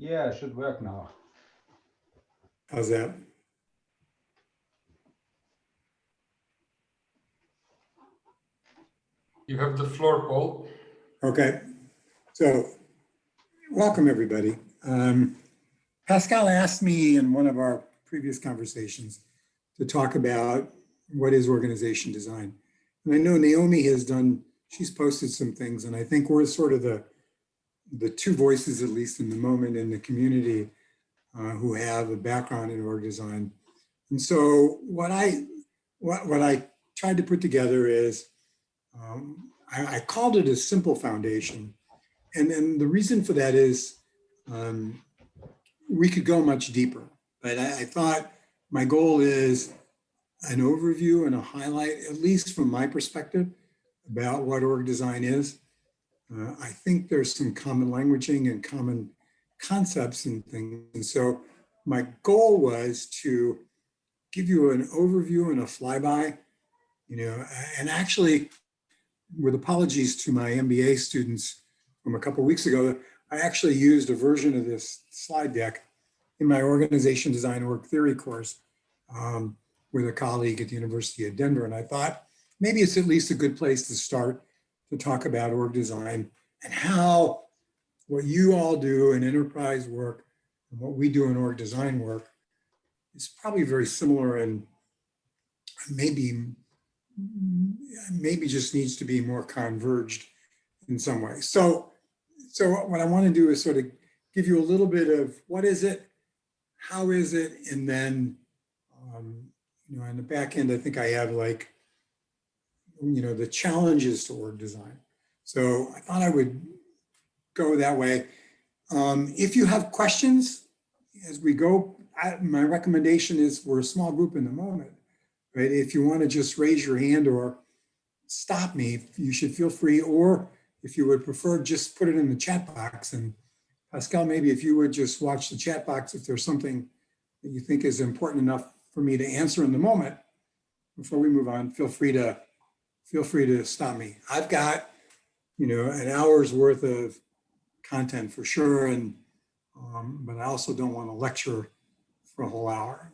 Yeah, it should work now. How's that? You have the floor, Paul. Okay. So welcome, everybody. Pascal asked me in one of our previous conversations to talk about what is organization design. And I know Naomi has done, she's posted some things, and I think we're sort of the two voices, at least in the moment, in the community who have a background in org design. And so what I tried to put together is, I called it a simple foundation. And then the reason for that is we could go much deeper, but I thought my goal is an overview and a highlight, at least from my perspective, about what org design is. I think there's some common languaging and common concepts and things. And so my goal was to give you an overview and a flyby, and actually, with apologies to my MBA students from a couple of weeks ago, I actually used a version of this slide deck in my organization design org theory course with a colleague at the University of Denver. And I thought maybe it's at least a good place to start to talk about org design and how what you all do in enterprise work and what we do in org design work is probably very similar and maybe just needs to be more converged in some way. So what I want to do is sort of give you a little bit of what is it, how is it, and then, on the back end, I think I have the challenges to org design. So I thought I would go that way. If you have questions as we go, my recommendation is we're a small group in the moment, right? If you want to just raise your hand or stop me, you should feel free, or if you would prefer, just put it in the chat box. And Pascal, maybe if you would just watch the chat box, if there's something that you think is important enough for me to answer in the moment, before we move on, feel free to stop me. I've got, an hour's worth of content for sure. And, but I also don't want to lecture for a whole hour.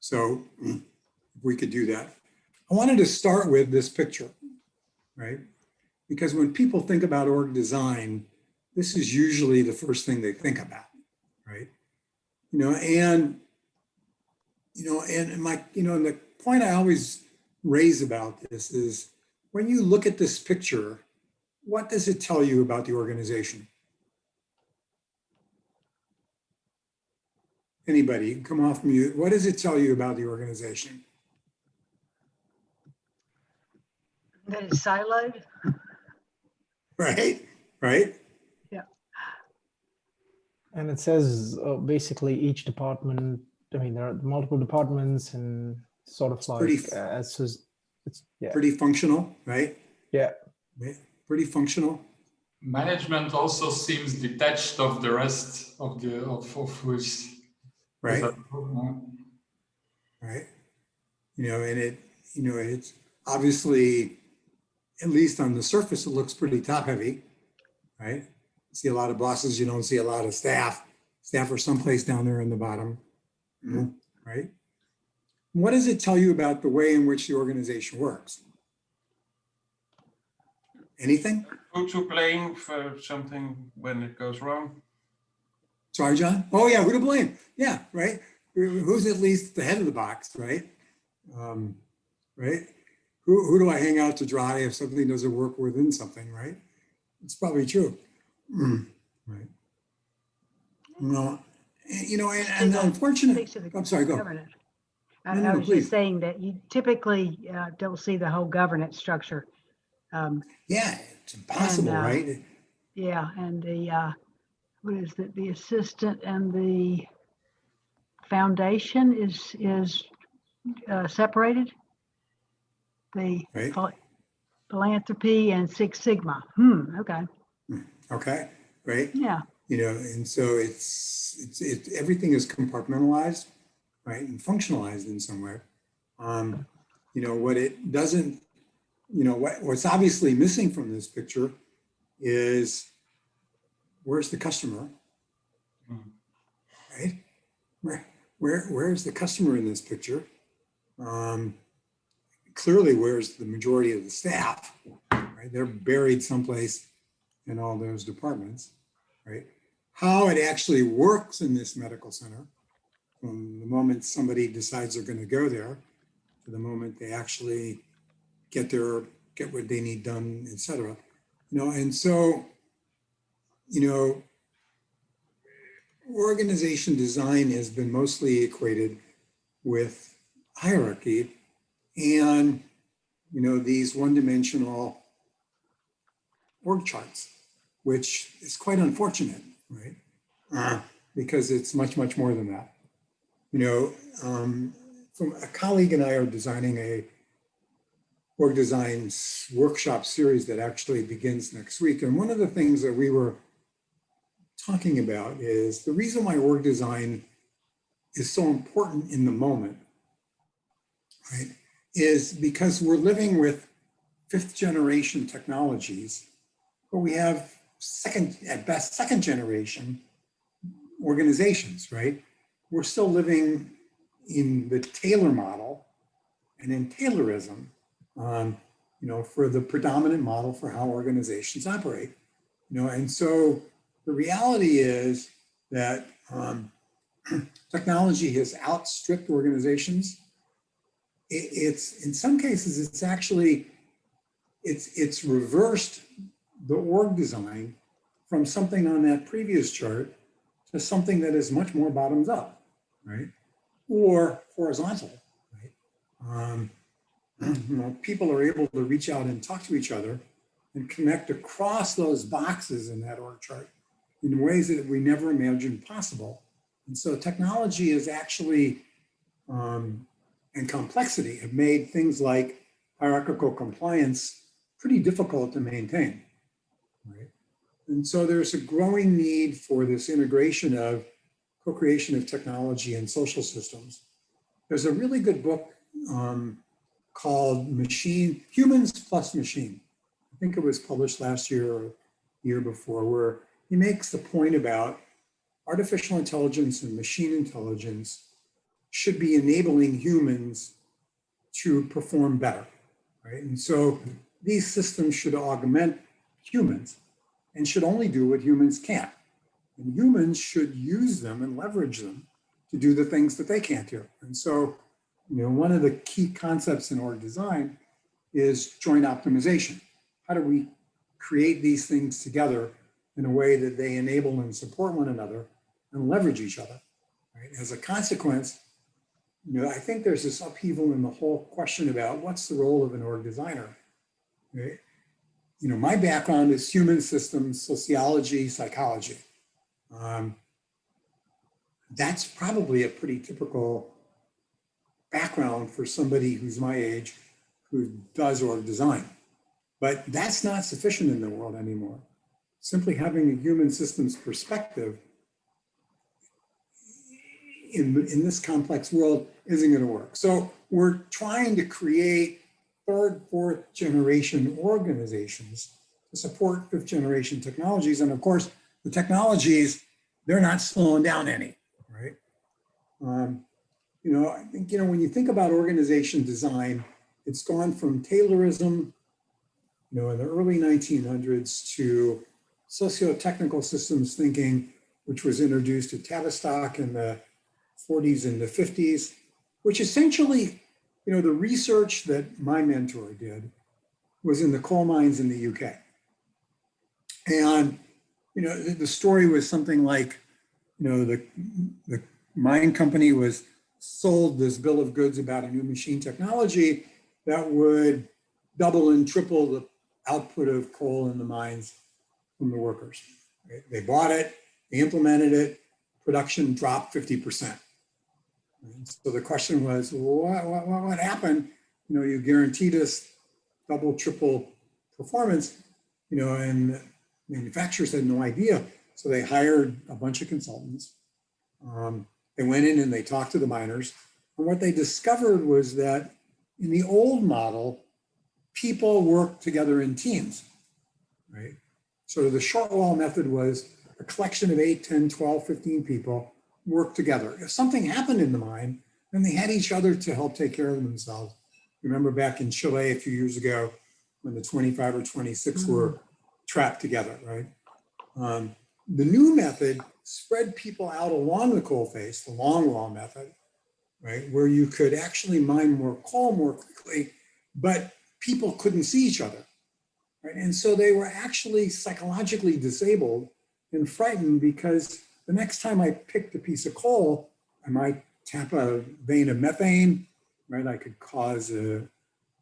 So if we could do that. I wanted to start with this picture, right? Because when people think about org design, this is usually the first thing they think about, right? And the point I always raise about this is when you look at this picture, what does it tell you about the organization? Anybody, come off mute. What does it tell you about the organization? That it's siloed. Right. Yeah. And it says basically each department, there are multiple departments and sort of it's pretty functional, right? Yeah. Pretty functional. Management also seems detached of the rest of which. Right. Right. And it's obviously, at least on the surface, it looks pretty top heavy, right? You see a lot of bosses, you don't see a lot of staff. Staff are someplace down there in the bottom, right? What does it tell you about the way in which the organization works? Anything? Who to blame for something when it goes wrong? Sorry, John? Oh yeah, who to blame? Yeah, right? Who's at least the head of the box, right? Right? Who do I hang out to dry if something doesn't work within something, right? It's probably true. Right. Well, and unfortunately, I'm sorry, go. I was just saying that you typically don't see the whole governance structure. Yeah, it's impossible, right? Yeah, and the what is it? The assistant and the foundation is separated. The philanthropy and Six Sigma. Okay. Okay. Right. Yeah. And so it's everything is compartmentalized, right, and functionalized in some way. What it doesn't, what's obviously missing from this picture is where's the customer, right? Where's the customer in this picture? Clearly, where's the majority of the staff, right? They're buried someplace in all those departments, right? How it actually works in this medical center, from the moment somebody decides they're going to go there to the moment they actually get what they need done, et cetera. And so, organization design has been mostly equated with hierarchy and, these one-dimensional org charts, which is quite unfortunate, right? Because it's much, much more than that. From a colleague and I are designing a org design workshop series that actually begins next week. And one of the things that we were talking about is the reason why org design is so important in the moment, right, is because we're living with 5th generation technologies, but we have at best second generation organizations, right? We're still living in the Taylor model and in Taylorism, for the predominant model for how organizations operate, and so the reality is that technology has outstripped organizations. It's in some cases, it's actually, it's reversed the org design from something on that previous chart to something that is much more bottoms up, right? Or horizontal, right? People are able to reach out and talk to each other and connect across those boxes in that org chart in ways that we never imagined possible. And so technology is actually, and complexity have made things like hierarchical compliance pretty difficult to maintain, right? And so there's a growing need for this integration of co-creation of technology and social systems. There's a really good book called Humans Plus Machine. I think it was published last year or year before, where he makes the point about artificial intelligence and machine intelligence should be enabling humans to perform better, right? And so these systems should augment humans and should only do what humans can't. And humans should use them and leverage them to do the things that they can't do. And so, one of the key concepts in org design is joint optimization. How do we create these things together in a way that they enable and support one another and leverage each other, right? As a consequence, I think there's this upheaval in the whole question about what's the role of an org designer, right? My background is human systems, sociology, psychology. That's probably a pretty typical background for somebody who's my age who does org design. But that's not sufficient in the world anymore. Simply having a human systems perspective in this complex world isn't going to work. So we're trying to create 3rd, 4th generation organizations to support 5th generation technologies. And of course, the technologies, they're not slowing down any, right? I think, when you think about organization design, it's gone from Taylorism, in the early 1900s to socio-technical systems thinking, which was introduced at Tavistock in the 40s and the 50s, which essentially, the research that my mentor did was in the coal mines in the UK. And, the story was something like, the mine company was sold this bill of goods about a new machine technology that would double and triple the output of coal in the mines from the workers. Right? They bought it, they implemented it, production dropped 50%. And so the question was, what happened? You guaranteed us double, triple performance, and manufacturers had no idea. So they hired a bunch of consultants. They went in and they talked to the miners. And what they discovered was that in the old model, people worked together in teams, right? So the short wall method was a collection of 8, 10, 12, 15 people work together. If something happened in the mine, then they had each other to help take care of themselves. Remember back in Chile a few years ago when the 25 or 26 were trapped together, right? The new method spread people out along the coalface, the long method, right? Where you could actually mine more coal more quickly, but people couldn't see each other, right? And so they were actually psychologically disabled and frightened because the next time I picked a piece of coal, I might tap a vein of methane, right? I could cause a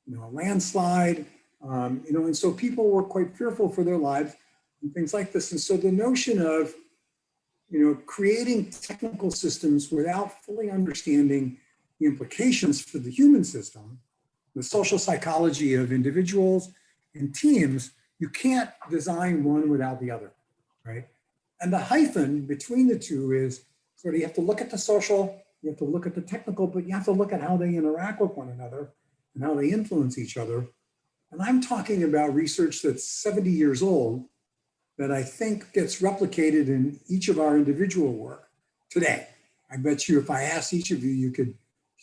landslide, and so people were quite fearful for their lives and things like this. And so the notion of, creating technical systems without fully understanding the implications for the human system, the social psychology of individuals and teams, you can't design one without the other, right? And the hyphen between the two is sort of, you have to look at the social, you have to look at the technical, but you have to look at how they interact with one another and how they influence each other. And I'm talking about research that's 70 years old that I think gets replicated in each of our individual work today. I bet you if I asked each of you,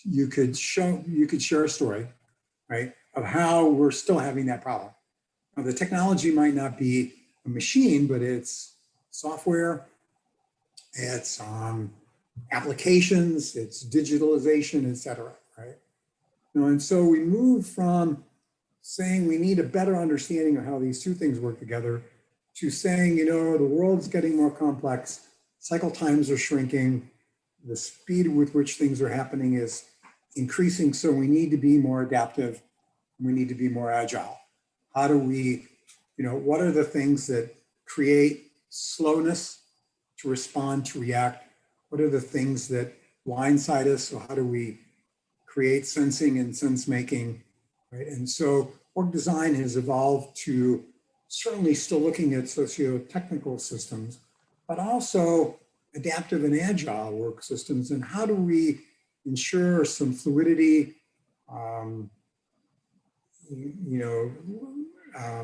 you could share a story, right, of how we're still having that problem. Now, the technology might not be a machine, but it's software, it's applications, it's digitalization, et cetera, right? And so we move from saying we need a better understanding of how these two things work together to saying, the world's getting more complex, cycle times are shrinking, the speed with which things are happening is increasing, so we need to be more adaptive, we need to be more agile. How do we, what are the things that create slowness to respond, to react? What are the things that blindside us? So how do we create sensing and sense making, right? And so org design has evolved to certainly still looking at socio-technical systems, but also adaptive and agile work systems. And how do we ensure some fluidity,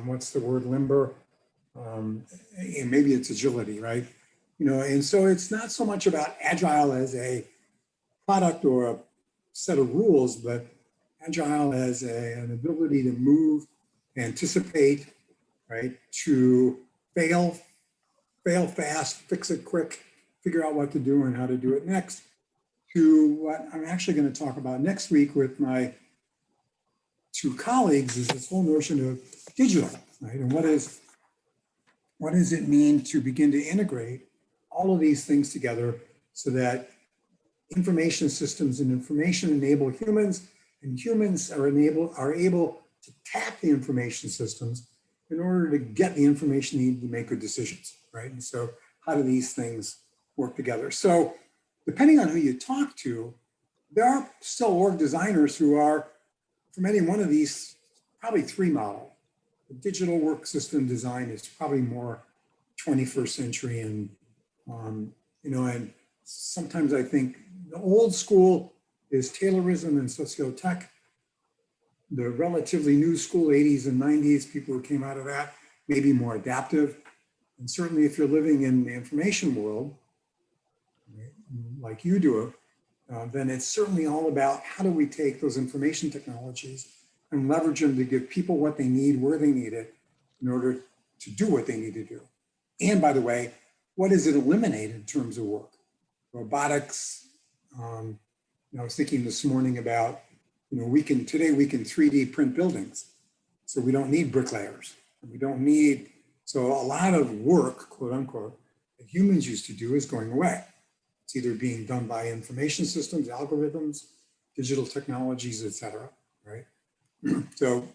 what's the word, limber? And maybe it's agility, right? And so it's not so much about agile as a product or a set of rules, but agile as an ability to move, anticipate, right? To fail fast, fix it quick, figure out what to do and how to do it next, to what I'm actually going to talk about next week with my two colleagues is this whole notion of digital, right? And what does it mean to begin to integrate all of these things together so that information systems and information enable humans, and humans are able to tap the information systems in order to get the information needed to make good decisions, right? And so how do these things work together? So depending on who you talk to, there are still org designers who are, from any one of these, probably three model. The digital work system design is probably more 21st century, and and sometimes I think the old school is Taylorism and socio-tech. The relatively new school, 80s and 90s, people who came out of that, maybe more adaptive. And certainly if you're living in the information world, like you do, then it's certainly all about how do we take those information technologies and leverage them to give people what they need, where they need it, in order to do what they need to do. And by the way, what does it eliminate in terms of work? Robotics. I was thinking this morning about, today we can 3D print buildings. So we don't need bricklayers. We don't need, so a lot of work, quote unquote, that humans used to do is going away. It's either being done by information systems, algorithms, digital technologies, et cetera, right? So,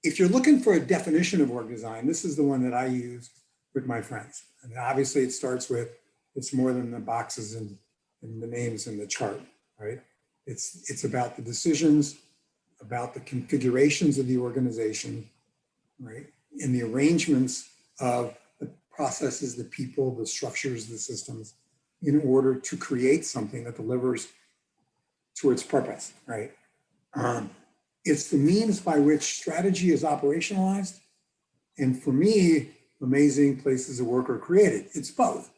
if you're looking for a definition of org design, this is the one that I use with my friends. And obviously it starts with, it's more than the boxes and the names in the chart, right? It's about the decisions, about the configurations of the organization, right? And the arrangements of the processes, the people, the structures, the systems, in order to create something that delivers to its purpose, right? It's the means by which strategy is operationalized. And for me, amazing places of work are created. It's both,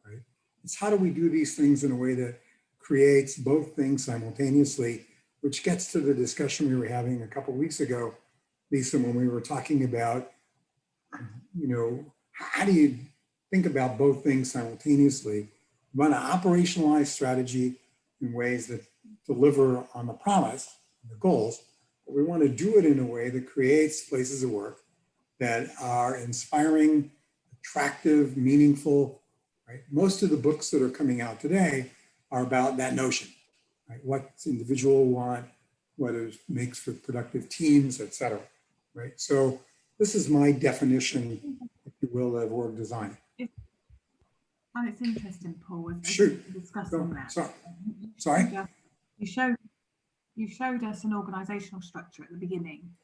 right? It's how do we do these things in a way that creates both things simultaneously, which gets to the discussion we were having a couple of weeks ago, Lisa, when we were talking about, how do you think about both things simultaneously? We want to operationalize strategy in ways that deliver on the promise, the goals, but we want to do it in a way that creates places of work that are inspiring, attractive, meaningful, right? Most of the books that are coming out today are about that notion, right? What's individual want, what it makes for productive teams, et cetera, right? So this is my definition, if you will, of org design. And it's interesting, Paul, as Sure. you're discussing that. Sorry? You showed us an organisational structure at the beginning,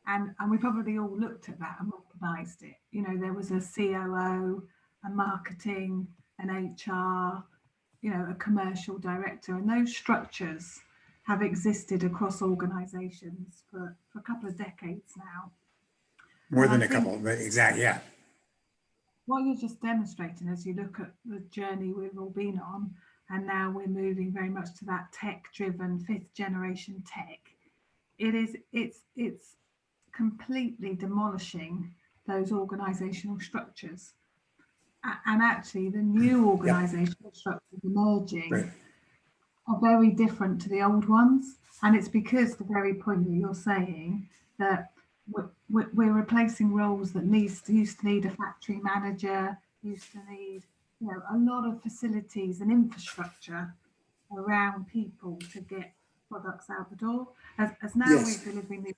and we probably all looked at that and recognised it. There was a COO, a marketing, an HR, a commercial director, and those structures have existed across organisations for a couple of decades now. More than a couple, but exactly, yeah. What you're just demonstrating as you look at the journey we've all been on, and now we're moving very much to that tech-driven 5th generation tech. It's completely demolishing those organisational structures, and actually the new organisational structures emerging are very different to the old ones, and it's because the very point that you're saying that we're replacing roles that used to need a factory manager, used to need a lot of facilities and infrastructure around people to get products out the door. As now we're delivering these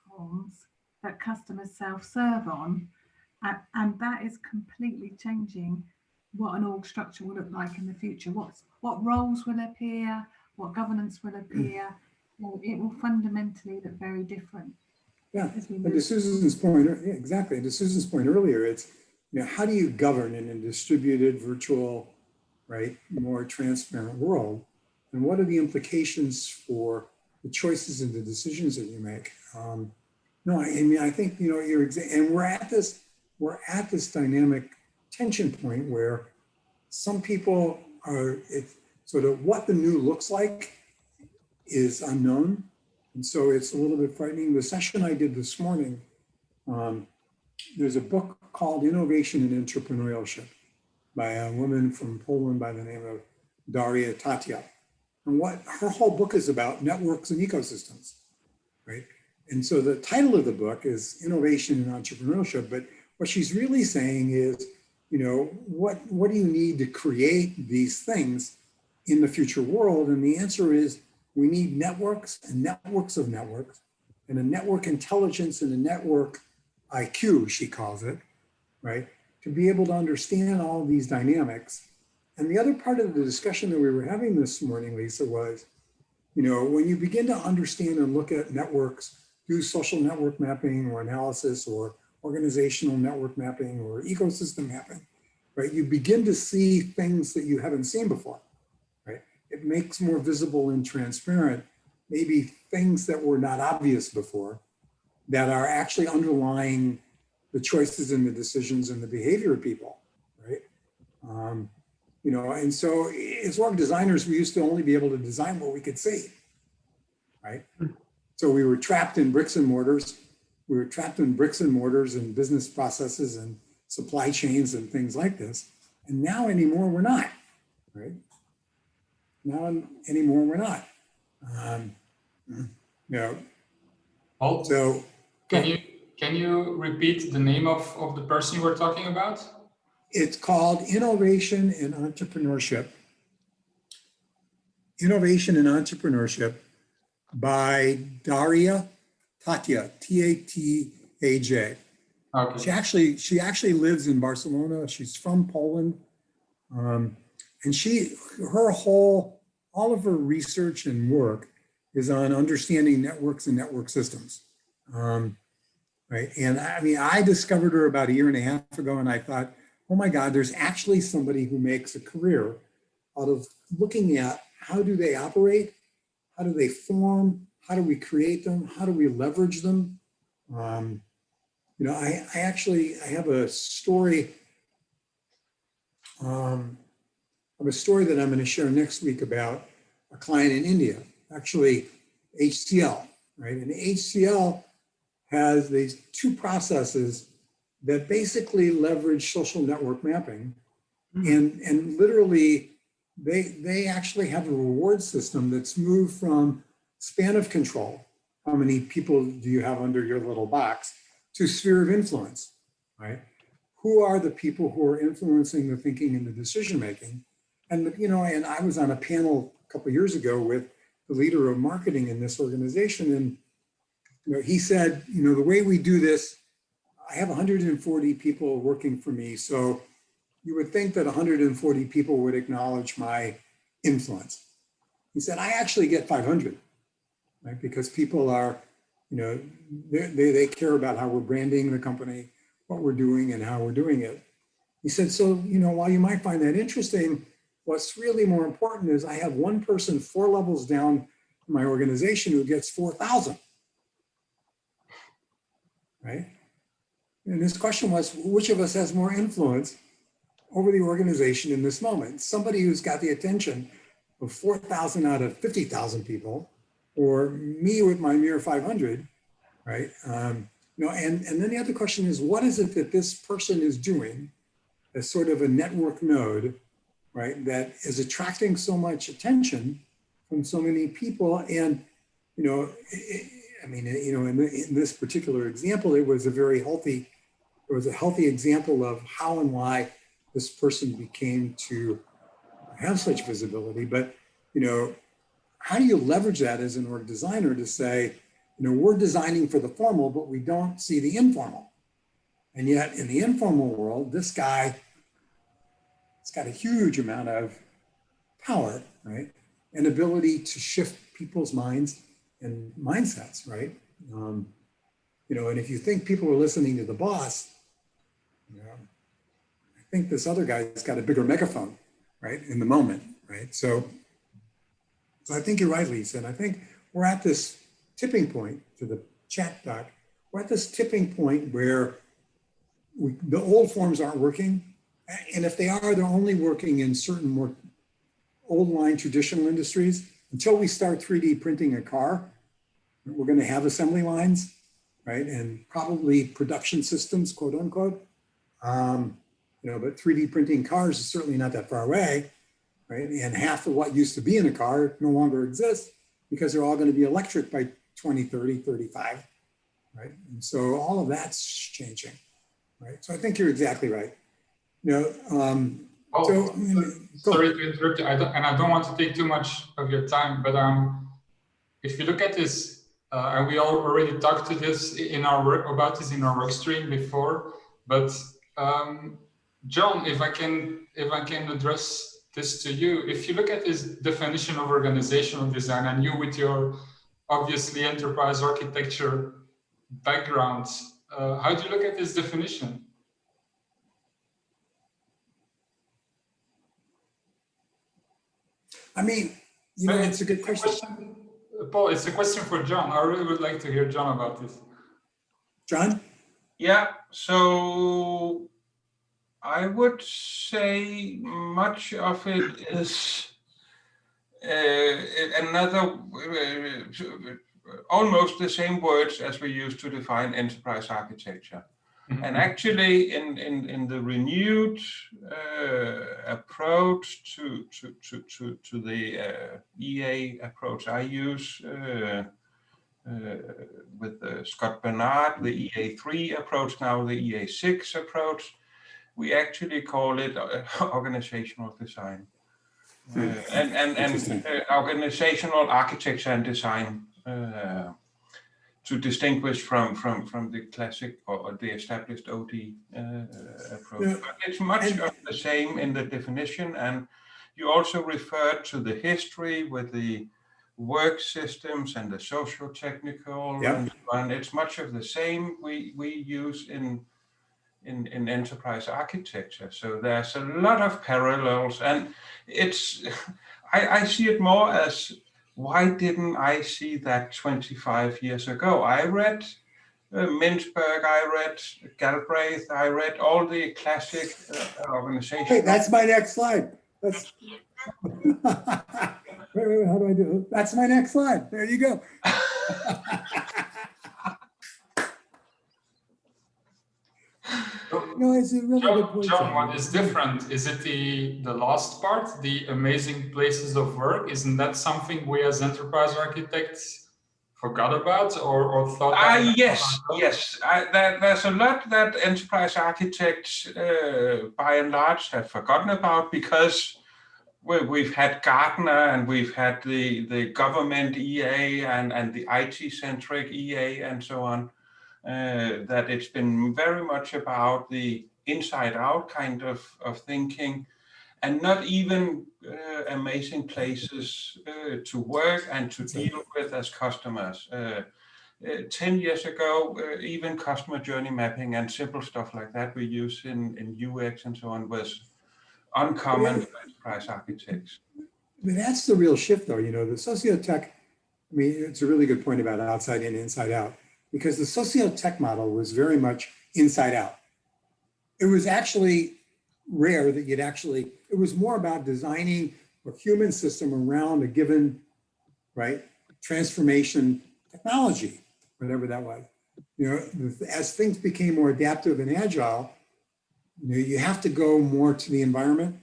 platforms that customers self-serve on, and that is completely changing what an org structure will look like in the future. What roles will appear, what governance will appear. It will fundamentally look very different. Yeah, and to Susan's point, exactly. To Susan's point earlier, it's how do you govern in a distributed, virtual, right, more transparent world, and what are the implications for the choices and the decisions that you make? I think and we're at this dynamic tension point where some people are sort of what the new looks like is unknown. And so it's a little bit frightening. The session I did this morning, there's a book called Innovation and Entrepreneurship by a woman from Poland by the name of Daria Tatia. And what her whole book is about, networks and ecosystems, right? And so the title of the book is Innovation and Entrepreneurship, but what she's really saying is, what do you need to create these things in the future world? And the answer is, we need networks and networks of networks, and a network intelligence and a network IQ, she calls it, right? To be able to understand all of these dynamics. And the other part of the discussion that we were having this morning, Lisa, was, when you begin to understand and look at networks, do social network mapping or analysis or organizational network mapping or ecosystem mapping, right? You begin to see things that you haven't seen before. It makes more visible and transparent, maybe things that were not obvious before that are actually underlying the choices and the decisions and the behavior of people, right? And so as org designers, we used to only be able to design what we could see, right? So we were trapped in bricks and mortars. We were trapped in bricks and mortars and business processes and supply chains and things like this. And now anymore, we're not, right? Now anymore, we're not. So can you repeat the name of the person you were talking about? It's called Innovation and Entrepreneurship. Innovation and Entrepreneurship by Daria Tatia, T-A-T-A-J. Okay. She actually lives in Barcelona. She's from Poland. And all of her research and work is on understanding networks and network systems, right? And I discovered her about 1.5 years ago, and I thought, oh my God, there's actually somebody who makes a career out of looking at how do they operate, how do they form, how do we create them, how do we leverage them, I have a story. Of a story that I'm going to share next week about a client in India, actually HCL, right? And HCL has these two processes that basically leverage social network mapping. And literally, they actually have a reward system that's moved from span of control, how many people do you have under your little box, to sphere of influence, right? Who are the people who are influencing the thinking and the decision making? And and I was on a panel a couple of years ago with the leader of marketing in this organization, and he said, the way we do this, I have 140 people working for me, so you would think that 140 people would acknowledge my influence. He said, I actually get 500, right? Because people are, they care about how we're branding the company, what we're doing, and how we're doing it. He said, so, while you might find that interesting, what's really more important is I have one person 4 levels down in my organization who gets 4,000, right? And his question was, which of us has more influence over the organization in this moment? Somebody who's got the attention of 4,000 out of 50,000 people, or me with my mere 500, right? And then the other question is, what is it that this person is doing as sort of a network node, right, that is attracting so much attention from so many people? And, in this particular example, it was a healthy example of how and why this person became to have such visibility. But, how do you leverage that as an org designer to say, we're designing for the formal, but we don't see the informal. And yet in the informal world, this guy has got a huge amount of power, right? And ability to shift people's minds and mindsets, right? And if you think people are listening to the boss, I think this other guy's got a bigger megaphone, right? In the moment, right? So I think you're right, Lisa. And I think we're at this tipping point, to the chat doc, we're at this tipping point where the old forms aren't working. And if they are, they're only working in certain more old line traditional industries. Until we start 3D printing a car, we're going to have assembly lines, right? And probably production systems, quote unquote. But 3D printing cars is certainly not that far away, right? And half of what used to be in a car no longer exists because they're all going to be electric by 2030, 35, right? And so all of that's changing, right? So I think you're exactly right. Sorry to interrupt you. I don't want to take too much of your time, but if you look at this, and we all already talked to this about this in our work stream before, but John, if I can address this to you, if you look at this definition of organizational design, and you with your obviously enterprise architecture background, how do you look at this definition? It's a good question. Paul, it's a question for John. I really would like to hear John about this. John? Yeah, so I would say much of it is almost the same words as we use to define enterprise architecture. Mm-hmm. And actually in the renewed approach to the EA approach I use with Scott Bernard, the EA3 approach, now the EA6 approach, we actually call it organizational design. And organizational architecture and design to distinguish from the classic or the established OD approach. Yeah. But it's much of the same in the definition, and you also referred to the history with the work systems and the social technical, yeah. And it's much of the same we use in enterprise architecture. So there's a lot of parallels, and I see it more as, why didn't I see that 25 years ago? I read Mintzberg, I read Galbraith, I read all the classic organizations. Hey, that's my next slide. That's wait, how do I do it? That's my next slide. There you go. No, it's a really good point. John, what is different? Is it the last part, the amazing places of work? Isn't that something we as enterprise architects forgot about or thought about? Yes. There's a lot that enterprise architects, by and large, have forgotten about because we've had Gartner and we've had the government EA and the IT-centric EA and so on. That it's been very much about the inside-out kind of thinking, and not even amazing places to work and to deal with as customers. 10 years ago, even customer journey mapping and simple stuff like that we use in UX and so on was uncommon for enterprise architects. I mean, that's the real shift, though. You know, the sociotech, I mean, it's a really good point about outside in, inside out, because the sociotech model was very much inside out. It was actually rare that it was more about designing a human system around a given, right, transformation technology, whatever that was. You know, as things became more adaptive and agile, you know, you have to go more to the environment,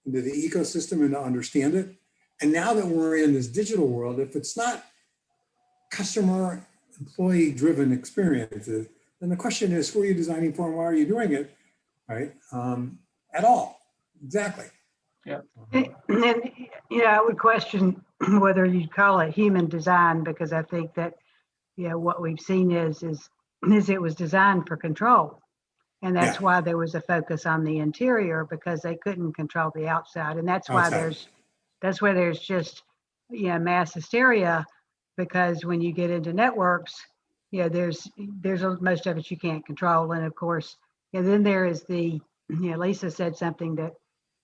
into the ecosystem, and to understand it. And now that we're in this digital world, if it's not customer, employee-driven experiences, then the question is, who are you designing for and why are you doing it, right? At all, exactly. Yeah. And you know, I would question whether you'd call it human design, because I think that, you know, what we've seen is it was designed for control. And that's why there was a focus on the interior, because they couldn't control the outside. And that's why there's just, you know, mass hysteria, because when you get into networks, you know, there's most of it you can't control. And of course, and then there is the, you know, Lisa said something that,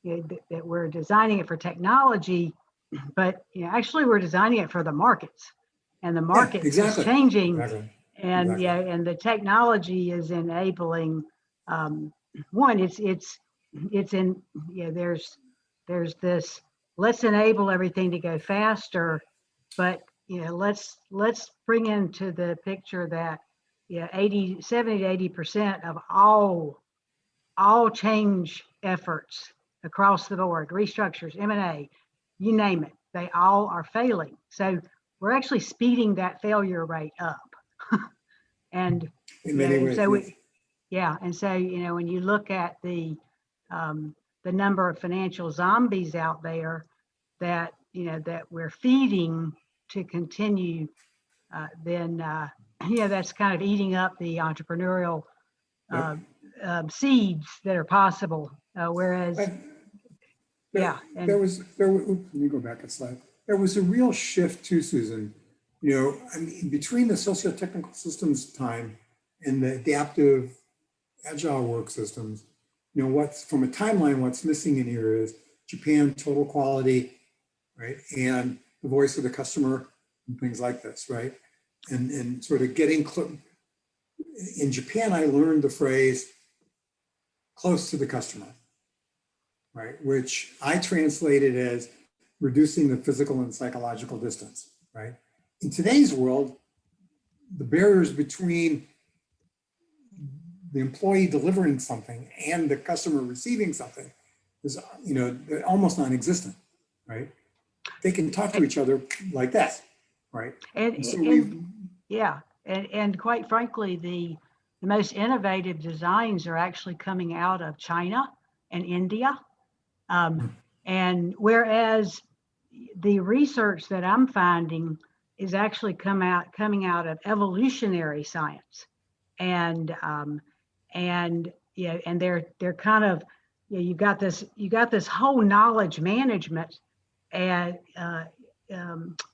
you know, that we're designing it for technology, but, you know, actually we're designing it for the markets, and the market is changing. And yeah, and the technology is enabling, one, it's in, you know, there's this, let's enable everything to go faster, but, you know, let's bring into the picture that, yeah, 70 to 80% of all change efforts across the board, restructures, M&A, you name it, they all are failing. So we're actually speeding that failure rate up. And in many ways, and so, you know, when you look at the number of financial zombies out there that, you know, that we're feeding to continue, then you know, that's kind of eating up the entrepreneurial seeds that are possible. Whereas, let me go back a slide. There was a real shift too, Susan. You know, I mean, between the socio-technical systems time and the adaptive agile work systems, you know, what's from a timeline, what's missing in here is Japan, total quality, right? And the voice of the customer and things like this, right? And sort of getting, in Japan, I learned the phrase close to the customer, right? Which I translated as reducing the physical and psychological distance, right? In today's world, the barriers between the employee delivering something and the customer receiving something is, you know, almost non-existent, right? They can talk to each other like that, right? And quite frankly, the most innovative designs are actually coming out of China and India. And whereas the research that I'm finding is actually coming out of evolutionary science, and you know, and they're kind of, you know, you got this whole knowledge management and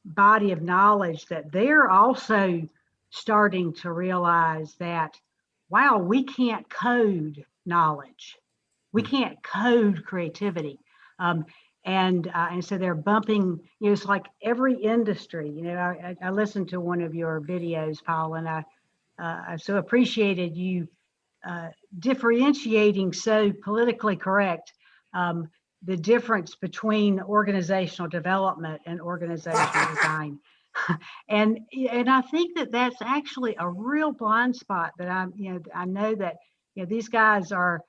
body of knowledge that they're also starting to realize that, wow, we can't code knowledge, we can't code creativity. And so they're bumping, you know, it's like every industry, you know, I listened to one of your videos, Paul, and I so appreciated you differentiating so politically correct the difference between organizational development and organizational design. And I think that that's actually a real blind spot that I know that, these guys are,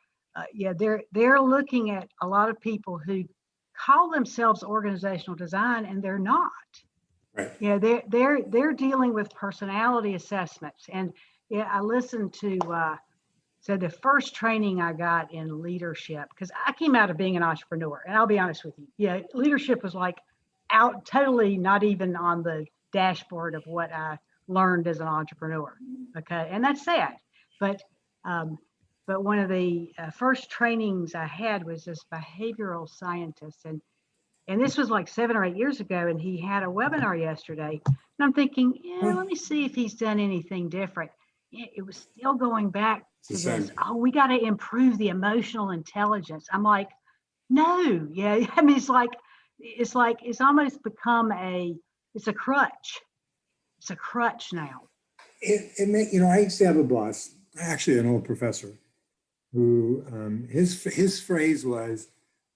they're looking at a lot of people who call themselves organizational design and they're not. Right. They're dealing with personality assessments. And I listened to, so the first training I got in leadership, because I came out of being an entrepreneur, and I'll be honest with you, leadership was like out totally not even on the dashboard of what I learned as an entrepreneur. Okay, and that's sad. But one of the first trainings I had was this behavioral scientist, and this was like 7 or 8 years ago, and he had a webinar yesterday, and I'm thinking, let me see if he's done anything different. It was still going back to this, we got to improve the emotional intelligence. I'm like, no, I mean, it's almost become it's a crutch. It's a crutch now. I used to have a boss, actually an old professor, who his phrase was,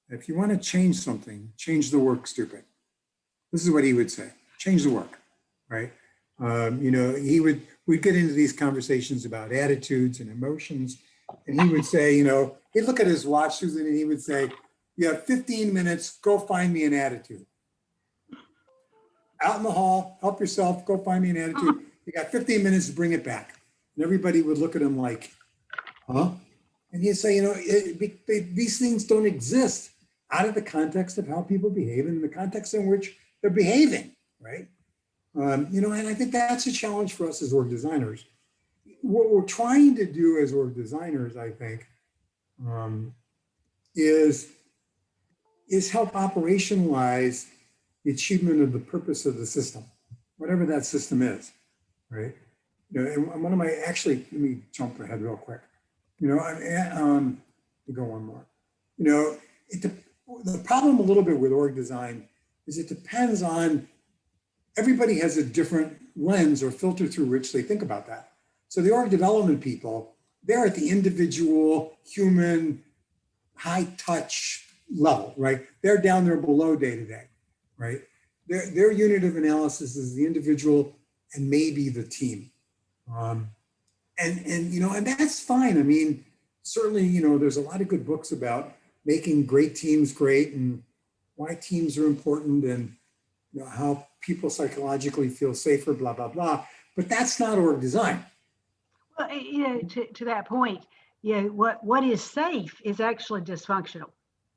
if you want to change something, change the work, stupid. This is what he would say, change the work, right? We'd get into these conversations about attitudes and emotions, and he would say, he'd look at his watch, Susan, and he would say, you have 15 minutes, go find me an attitude. Out in the hall, help yourself, go find me an attitude. You got 15 minutes to bring it back. And everybody would look at him like, huh? And he'd say, these things don't exist out of the context of how people behave and in the context in which they're behaving, right? And I think that's a challenge for us as org designers. What we're trying to do as org designers, I think, is help operationalize the achievement of the purpose of the system, whatever that system is, right? And one of let me jump ahead real quick. Let me go one more. The problem a little bit with org design is it depends on, everybody has a different lens or filter through which they think about that. So the org development people, they're at the individual, human, high touch level, right? They're down there below day to day, right? Their unit of analysis is the individual and maybe the team. And that's fine. I mean, certainly, there's a lot of good books about making great teams great and why teams are important and how people psychologically feel safer, blah, blah, blah. But that's not org design. Well, to that point, what is safe is actually dysfunctional.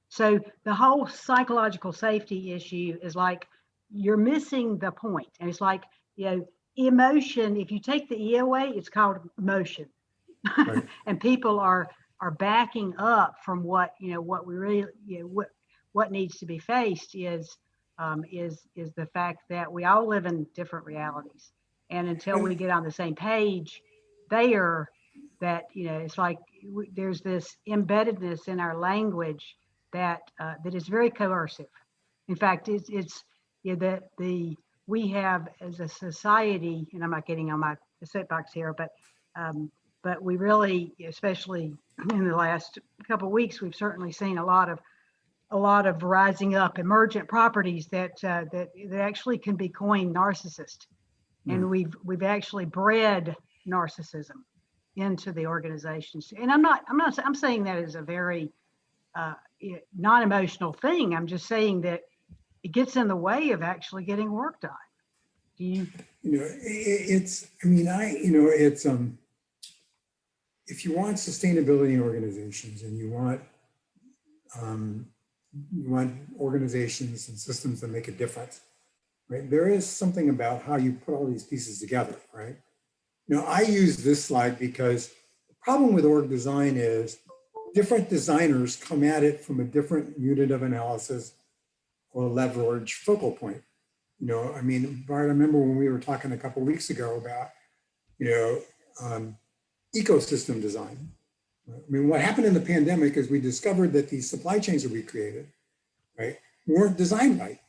So the whole psychological safety issue is like, you're missing the point. And it's like, emotion, if you take the E away, it's called emotion. Right. And people are backing up from what we really, what needs to be faced is the fact that we all live in different realities. And until we get on the same page, it's like there's this embeddedness in our language that is very coercive. In fact, we have as a society, and I'm not getting on my soapbox here, but we really, especially in the last couple of weeks, we've certainly seen a lot of rising up emergent properties that actually can be coined narcissist, and we've actually bred narcissism into the organizations. And I'm saying that as a very non-emotional thing. I'm just saying that it gets in the way of actually getting work done. Do you? If you want sustainability in organizations and you want organizations and systems that make a difference, right? There is something about how you put all these pieces together, right? I use this slide because the problem with org design is different designers come at it from a different unit of analysis or leverage focal point. Bart, I remember when we were talking a couple of weeks ago about, ecosystem design. What happened in the pandemic is we discovered that these supply chains that we created, right, weren't designed right.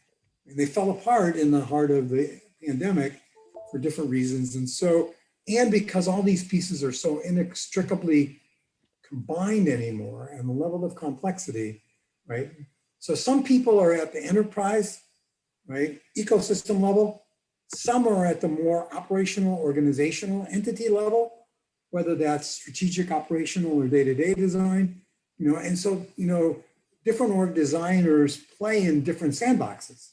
And they fell apart in the heart of the pandemic for different reasons. And so And because all these pieces are so inextricably combined anymore and the level of complexity, right? So some people are at the enterprise, right, ecosystem level. Some are at the more operational, organizational entity level, whether that's strategic, operational, or day-to-day design, and so, different org designers play in different sandboxes,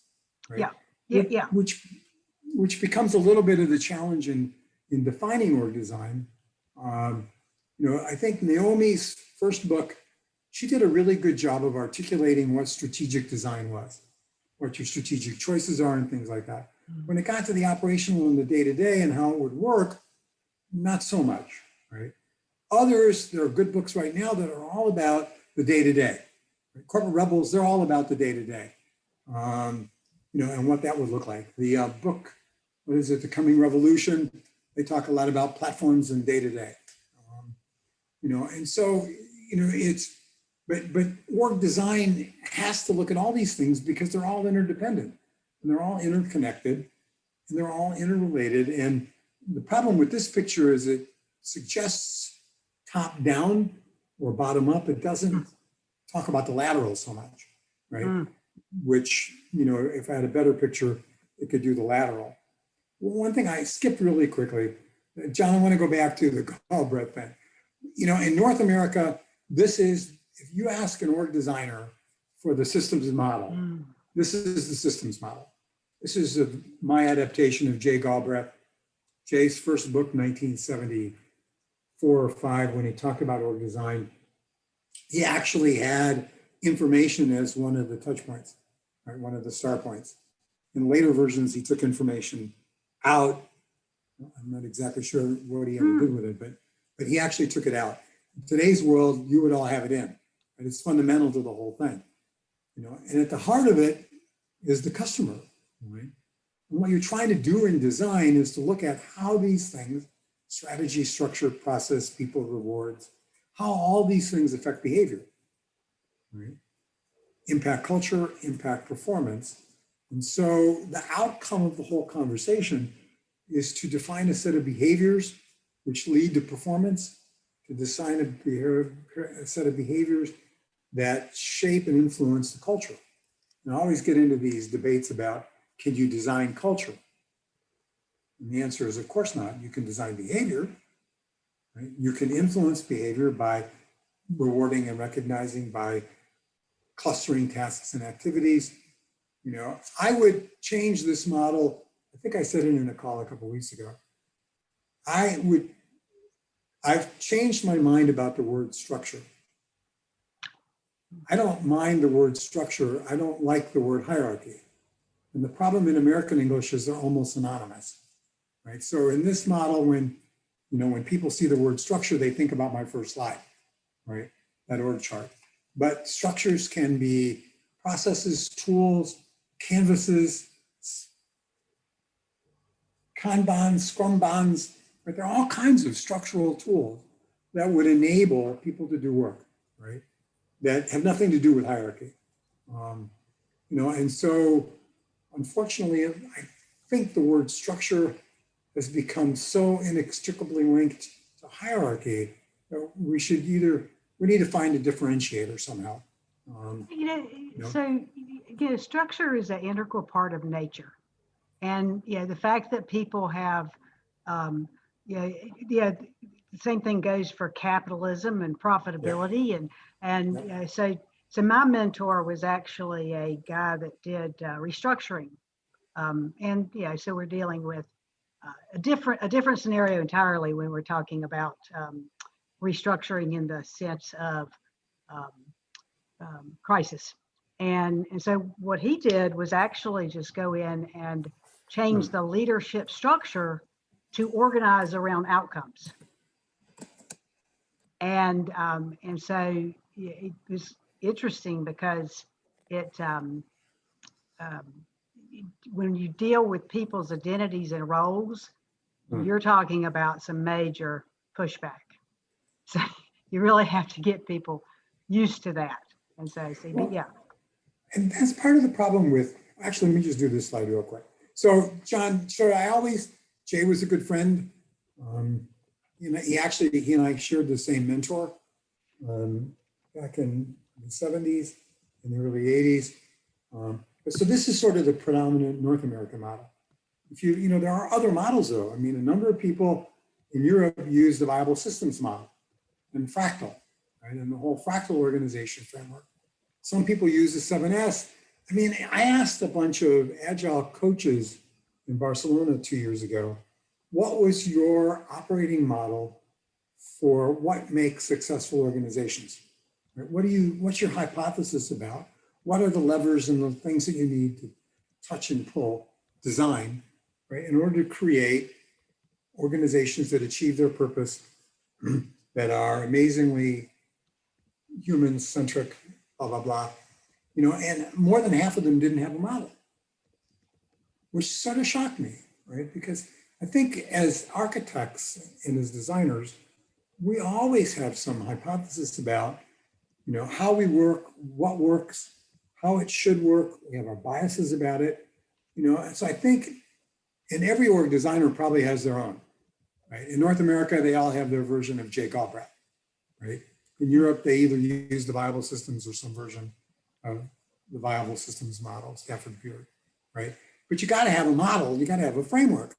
right? Yeah. Which becomes a little bit of the challenge in defining org design. I think Naomi's first book, she did a really good job of articulating what strategic design was, what your strategic choices are and things like that. When it got to the operational and the day-to-day and how it would work, not so much, right? Others, there are good books right now that are all about the day-to-day. Corporate Rebels, they're all about the day-to-day, and what that would look like. The book, what is it, The Coming Revolution, they talk a lot about platforms and day-to-day. And so, but org design has to look at all these things because they're all interdependent and they're all interconnected and they're all interrelated. And the problem with this picture is it suggests top down or bottom up. It doesn't talk about the lateral so much, right? Which, if I had a better picture, it could do the lateral. One thing I skipped really quickly, John, I want to go back to the Galbraith thing. In North America, this is, if you ask an org designer for the systems model, this is the systems model. This is my adaptation of Jay Galbraith, Jay's first book, 1974 or 5, when he talked about org design. He actually had information as one of the touch points, right? One of the star points. In later versions, he took information out. I'm not exactly sure what he ever did with it, but he actually took it out. In today's world, you would all have it in, and it's fundamental to the whole thing. And at the heart of it is the customer, right? And what you're trying to do in design is to look at how these things, strategy, structure, process, people, rewards, how all these things affect behavior, right? Impact culture, impact performance. And so the outcome of the whole conversation is to define a set of behaviors which lead to performance, to design a set of behaviors that shape and influence the culture. And I always get into these debates about, can you design culture? And the answer is, of course not. You can design behavior, right? You can influence behavior by rewarding and recognizing, by clustering tasks and activities. I would change this model. I think I said it in a call a couple of weeks ago. I've changed my mind about the word structure. I don't mind the word structure. I don't like the word hierarchy. And the problem in American English is they're almost synonymous, right? So in this model, when people see the word structure, they think about my first slide, right? That org chart. But structures can be processes, tools, canvases, Kanbans, Scrumbans, right? There are all kinds of structural tools that would enable people to do work, right? That have nothing to do with hierarchy. And so unfortunately, I think the word structure has become so inextricably linked to hierarchy that we need to find a differentiator somehow. Structure is an integral part of nature. And the fact that people have, the same thing goes for capitalism and profitability. So my mentor was actually a guy that did restructuring. So we're dealing with a different scenario entirely when we're talking about restructuring in the sense of crisis. And so what he did was actually just go in and change the leadership structure to organize around outcomes. And so it was interesting because when you deal with people's identities and roles, you're talking about some major pushback. So you really have to get people used to that. And so, And that's part of the problem with, actually, let me just do this slide real quick. So John, Jay was a good friend. You know, he and I shared the same mentor back in the 70s and the early 80s. So this is sort of the predominant North American model. If you know, there are other models though. I mean, a number of people in Europe use the viable systems model and fractal, right? And the whole fractal organization framework. Some people use the 7S. I mean, I asked a bunch of agile coaches in Barcelona 2 years ago, what was your operating model for what makes successful organizations? Right? What's your hypothesis about? What are the levers and the things that you need to touch and pull, design, right, in order to create organizations that achieve their purpose, that are amazingly human-centric, blah, blah, blah. You know, and more than half of them didn't have a model, which sort of shocked me, right? Because I think as architects and as designers, we always have some hypothesis about, you know, how we work, what works, how it should work. We have our biases about it, you know. And so I think, and every org designer probably has their own, right? In North America, they all have their version of Jay Galbraith, right? In Europe, they either use the viable systems or some version of the viable systems model, Stafford Beard, right? But you got to have a model, you got to have a framework,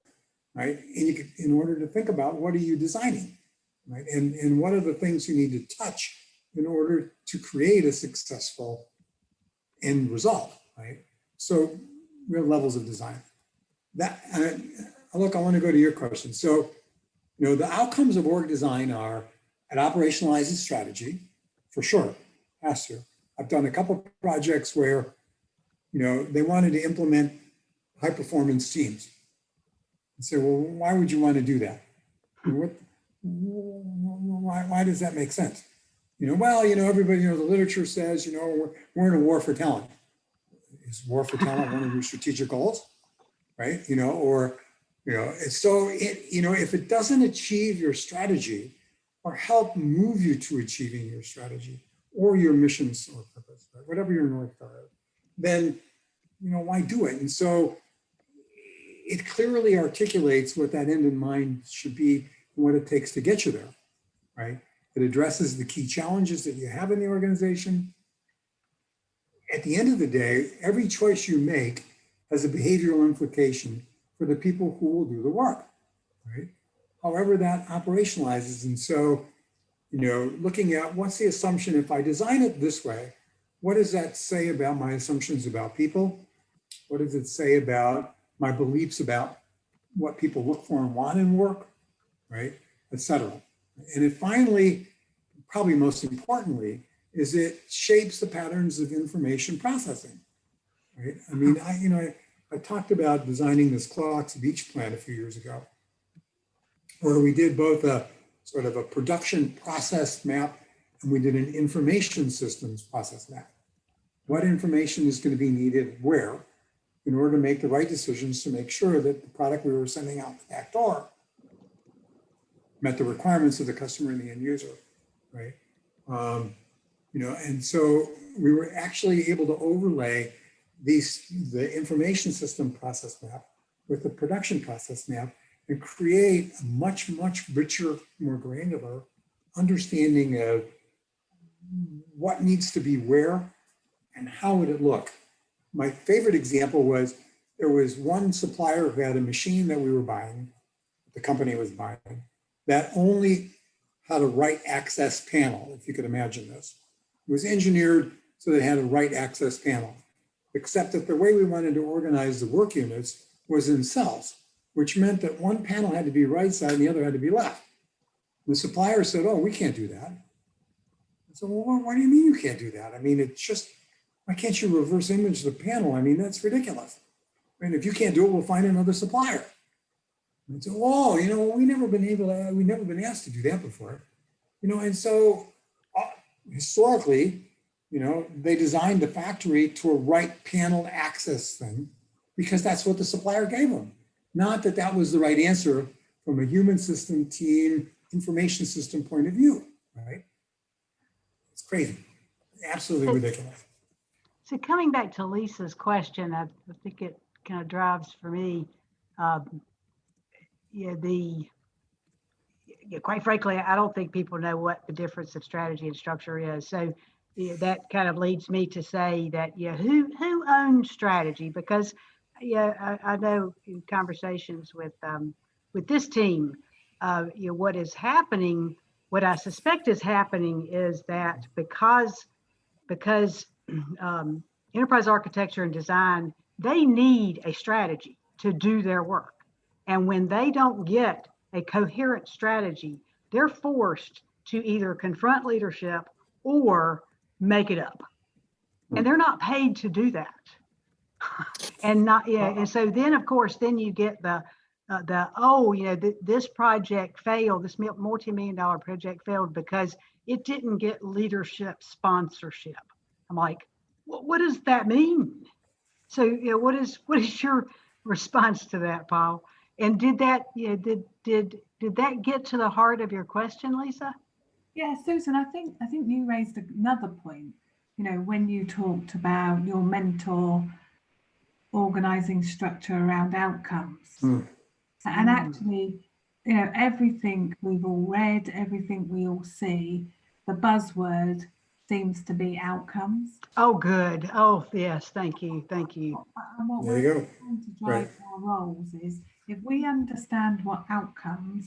right? And you, in order to think about what are you designing, right? And what are the things you need to touch in order to create a successful end result, right? So we have levels of design. That, look, I want to go to your question. So, you know, the outcomes of org design are it operationalizes strategy, for sure, has to. I've done a couple of projects where, you know, they wanted to implement high performance teams. And say, well, why would you want to do that? Why does that make sense? You know, well, you know, everybody, you know, the literature says, you know, we're in a war for talent. Is war for talent one of your strategic goals, right? You know, or, you know, it's so, you know, if it doesn't achieve your strategy or help move you to achieving your strategy or your missions or purpose, right? Whatever your North Star is, then, you know, why do it? And so it clearly articulates what that end in mind should be and what it takes to get you there, right? It addresses the key challenges that you have in the organization. At the end of the day, every choice you make has a behavioral implication for the people who will do the work, right? However that operationalizes. And so, you know, looking at what's the assumption, if I design it this way, what does that say about my assumptions about people? What does it say about my beliefs about what people look for and want in work, right, et cetera. And it finally, probably most importantly, is it shapes the patterns of information processing, right? I mean, I talked about designing this clocks beach plan a few years ago, where we did both a sort of a production process map and we did an information systems process map. What information is going to be needed where in order to make the right decisions to make sure that the product we were sending out the back door met the requirements of the customer and the end user, right? You know, and so we were actually able to overlay the information system process map with the production process map and create a much, much richer, more granular understanding of what needs to be where and how would it look. My favorite example was there was one supplier who had a machine that we were buying, the company was buying, that only had a right access panel, if you could imagine this. It was engineered so that it had a right access panel, except that the way we wanted to organize the work units was in cells, which meant that one panel had to be right side and the other had to be left. The supplier said, oh, we can't do that. I said, well, why do you mean you can't do that? I mean, it's just, why can't you reverse image the panel? I mean, that's ridiculous. And if you can't do it, we'll find another supplier. And so, oh, you know, we've never been asked to do that before. You know, and so historically, you know, they designed the factory to a right panel access thing because that's what the supplier gave them. Not that that was the right answer from a human system, team, information system point of view, right? It's crazy, absolutely ridiculous. So coming back to Lisa's question, I think it kind of drives for me, yeah, quite frankly, I don't think people know what the difference of strategy and structure is. So that kind of leads me to say that, who owns strategy? Because I know in conversations with this team, what is happening, what I suspect is happening is that because enterprise architecture and design, they need a strategy to do their work. And when they don't get a coherent strategy, they're forced to either confront leadership or make it up. And they're not paid to do that. And so then of course, then you get this project failed, this multi-million-dollar project failed because it didn't get leadership sponsorship. I'm like, what does that mean? So, what is your response to that, Paul? And did that, did that get to the heart of your question, Lisa? Yeah, Susan, I think you raised another point. When you talked about your mentor organizing structure around outcomes, and actually, everything we've all read, everything we all see, the buzzword seems to be outcomes. Oh, good. Oh, yes. Thank you. Thank you. And what we're trying to drive our roles is, if we understand what outcomes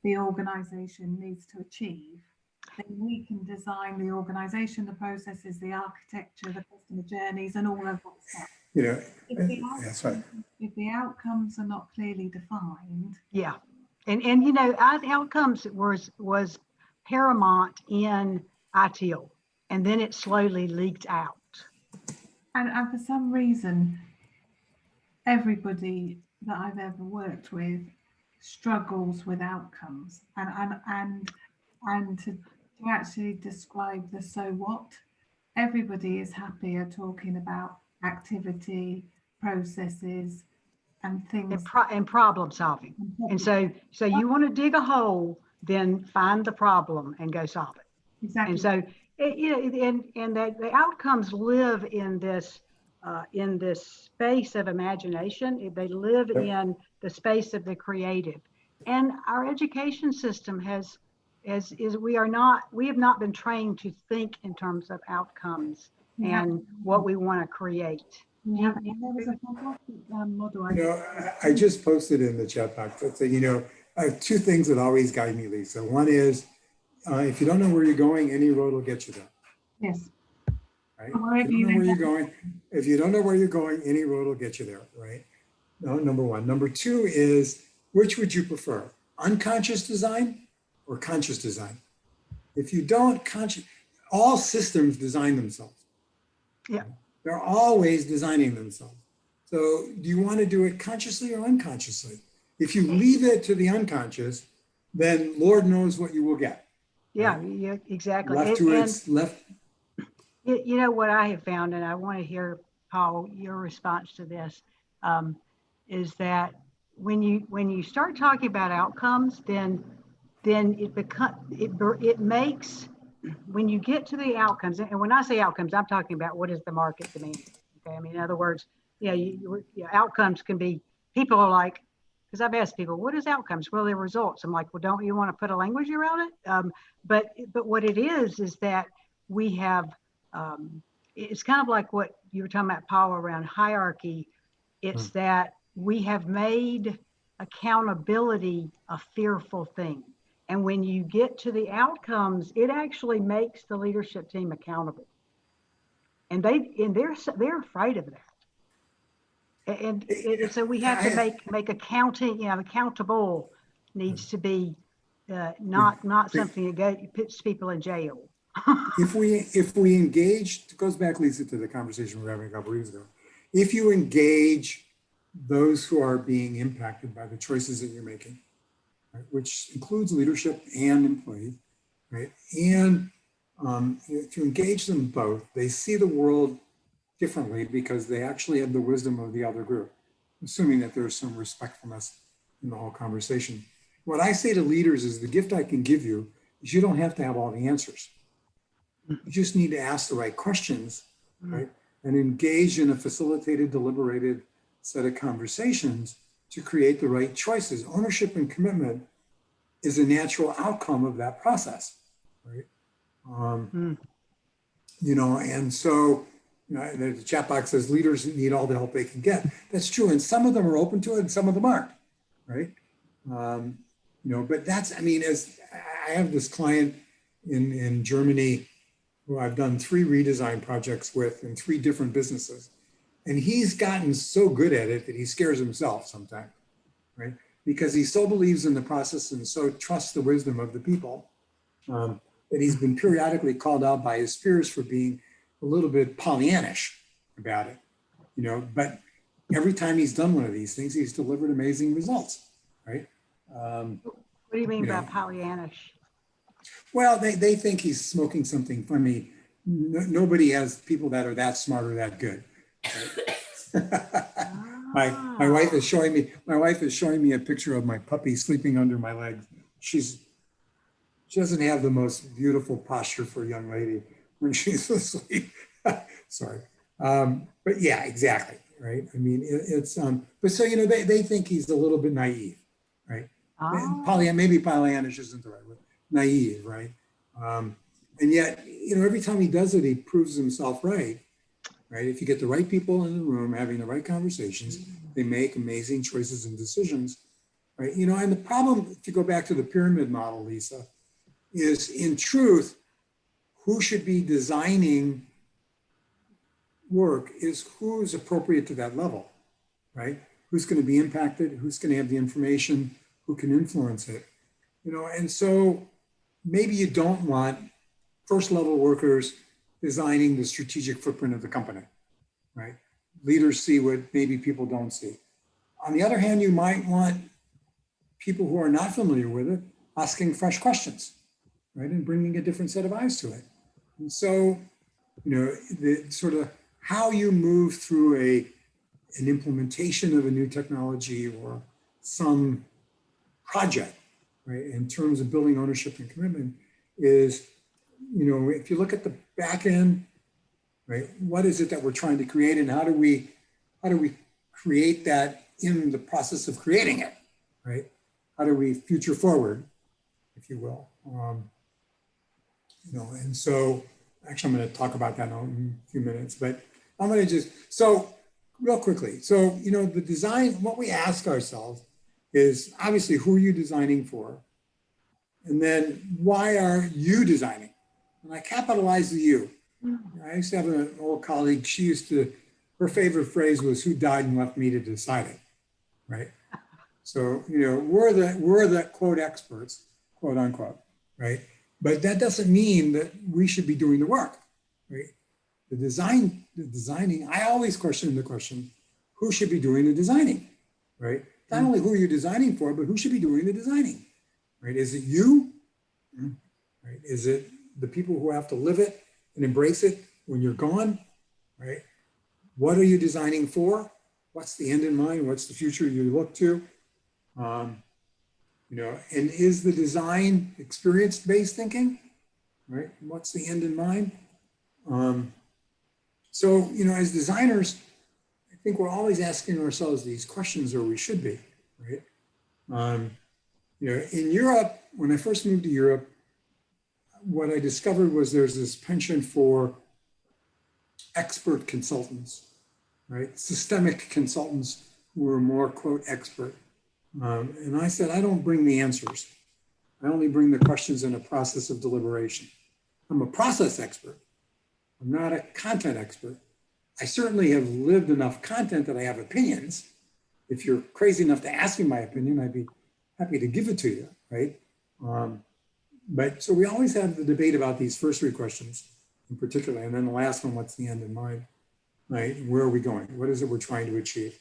the organization needs to achieve, then we can design the organization, the processes, the architecture, the customer journeys, and all of that stuff. If the outcomes are not clearly defined. Yeah. And outcomes was paramount in ITIL, and then it slowly leaked out. And for some reason, everybody that I've ever worked with struggles with outcomes, and to actually describe the so what. Everybody is happier talking about activity, processes, and things, and problem solving. And so you want to dig a hole, then find the problem and go solve it. Exactly. And so and that the outcomes live in this space of imagination. They live in the space of the creative. And our education system we have not been trained to think in terms of outcomes and what we want to create. There was a fantastic model. I just posted in the chat box that said, I have two things that always guide me, Lisa. One is, if you don't know where you're going, any road will get you there. Yes. Right? If you don't know where you're going, if you don't know where you're going, any road will get you there, right? No, number one. Number two is, which would you prefer? Unconscious design or conscious design? If you don't all systems design themselves. Yeah. They're always designing themselves. So do you want to do it consciously or unconsciously? If you leave it to the unconscious, then Lord knows what you will get. Yeah, right? yeah, exactly. Left to its left. What I have found, and I want to hear, Paul, your response to this, is that when you start talking about outcomes, then it makes, when you get to the outcomes, and when I say outcomes, I'm talking about what is the market demanding. Okay, I mean, in other words, outcomes can be, people are like, because I've asked people, what is outcomes? Well, they're results. I'm like, well, don't you want to put a language around it? But what it is that we have, it's kind of like what you were talking about, Paul, around hierarchy. It's that we have made accountability a fearful thing. And when you get to the outcomes, it actually makes the leadership team accountable. And they're afraid of that. And so we have to make accounting, accountable needs to be not something that puts people in jail. If we engage, it goes back, Lisa, to the conversation we were having a couple of weeks ago. If you engage those who are being impacted by the choices that you're making, right, which includes leadership and employees, right? And if you engage them both, they see the world differently because they actually have the wisdom of the other group, assuming that there's some respectfulness in the whole conversation. What I say to leaders is, the gift I can give you is you don't have to have all the answers. You just need to ask the right questions, right? And engage in a facilitated, deliberated set of conversations to create the right choices. Ownership and commitment is a natural outcome of that process, right? You know, and so, you know, the chat box says leaders need all the help they can get. That's true. And some of them are open to it and some of them aren't, right? You know, but that's, I mean, as I have this client in Germany who I've done 3 redesign projects with in 3 different businesses. And he's gotten so good at it that he scares himself sometimes, right? Because he so believes in the process and so trusts the wisdom of the people that he's been periodically called out by his peers for being a little bit Pollyannish about it, you know, but every time he's done one of these things, he's delivered amazing results, right? What do you mean by Pollyannish? Well, they think he's smoking something funny. Nobody has people that are that smart or that good. Right? My wife is showing me a picture of my puppy sleeping under my legs. She doesn't have the most beautiful posture for a young lady when she's asleep. Sorry. But yeah, exactly. Right. I mean, it's but so, you know, they think he's a little bit naive, right? Maybe Pollyannish isn't the right word. Naive, right? And yet, you know, every time he does it, he proves himself right. Right? If you get the right people in the room having the right conversations, they make amazing choices and decisions, right? You know, and the problem, if you go back to the pyramid model, Lisa, is in truth, who should be designing work is who's appropriate to that level, right? Who's going to be impacted, who's going to have the information, who can influence it, you know, and so maybe you don't want first level workers designing the strategic footprint of the company, right? Leaders see what maybe people don't see. On the other hand, you might want people who are not familiar with it asking fresh questions, right? And bringing a different set of eyes to it. And so, you know, the sort of how you move through an implementation of a new technology or some project, right, in terms of building ownership and commitment is, you know, if you look at the back end, right, what is it that we're trying to create and how do we create that in the process of creating it, right? How do we future forward, if you will? You know, and so actually I'm going to talk about that in a few minutes, but I'm going to just, so real quickly. So, you know, the design, what we ask ourselves is obviously who are you designing for? And then why are you designing? And I capitalize the you. I used to have an old colleague, her favorite phrase was who died and left me to decide it, right? So, you know, we're the quote experts, quote unquote, right? But that doesn't mean that we should be doing the work, right? The designing, I always question the question, who should be doing the designing, right? Not only who you're designing for, but who should be doing the designing, right? Is it you, right? Is it the people who have to live it and embrace it when you're gone, right? What are you designing for? What's the end in mind? What's the future you look to? You know, and is the design experience-based thinking, right? What's the end in mind? So, you know, as designers, I think we're always asking ourselves these questions, or we should be, right? You know, in Europe, when I first moved to Europe, what I discovered was there's this penchant for expert consultants, right? Systemic consultants who are more, quote, expert. And I said, I don't bring the answers. I only bring the questions in a process of deliberation. I'm a process expert. I'm not a content expert. I certainly have lived enough content that I have opinions. If you're crazy enough to ask me my opinion, I'd be happy to give it to you, right? But so we always have the debate about these first 3 questions in particular. And then the last one, what's the end in mind, right? Where are we going? What is it we're trying to achieve?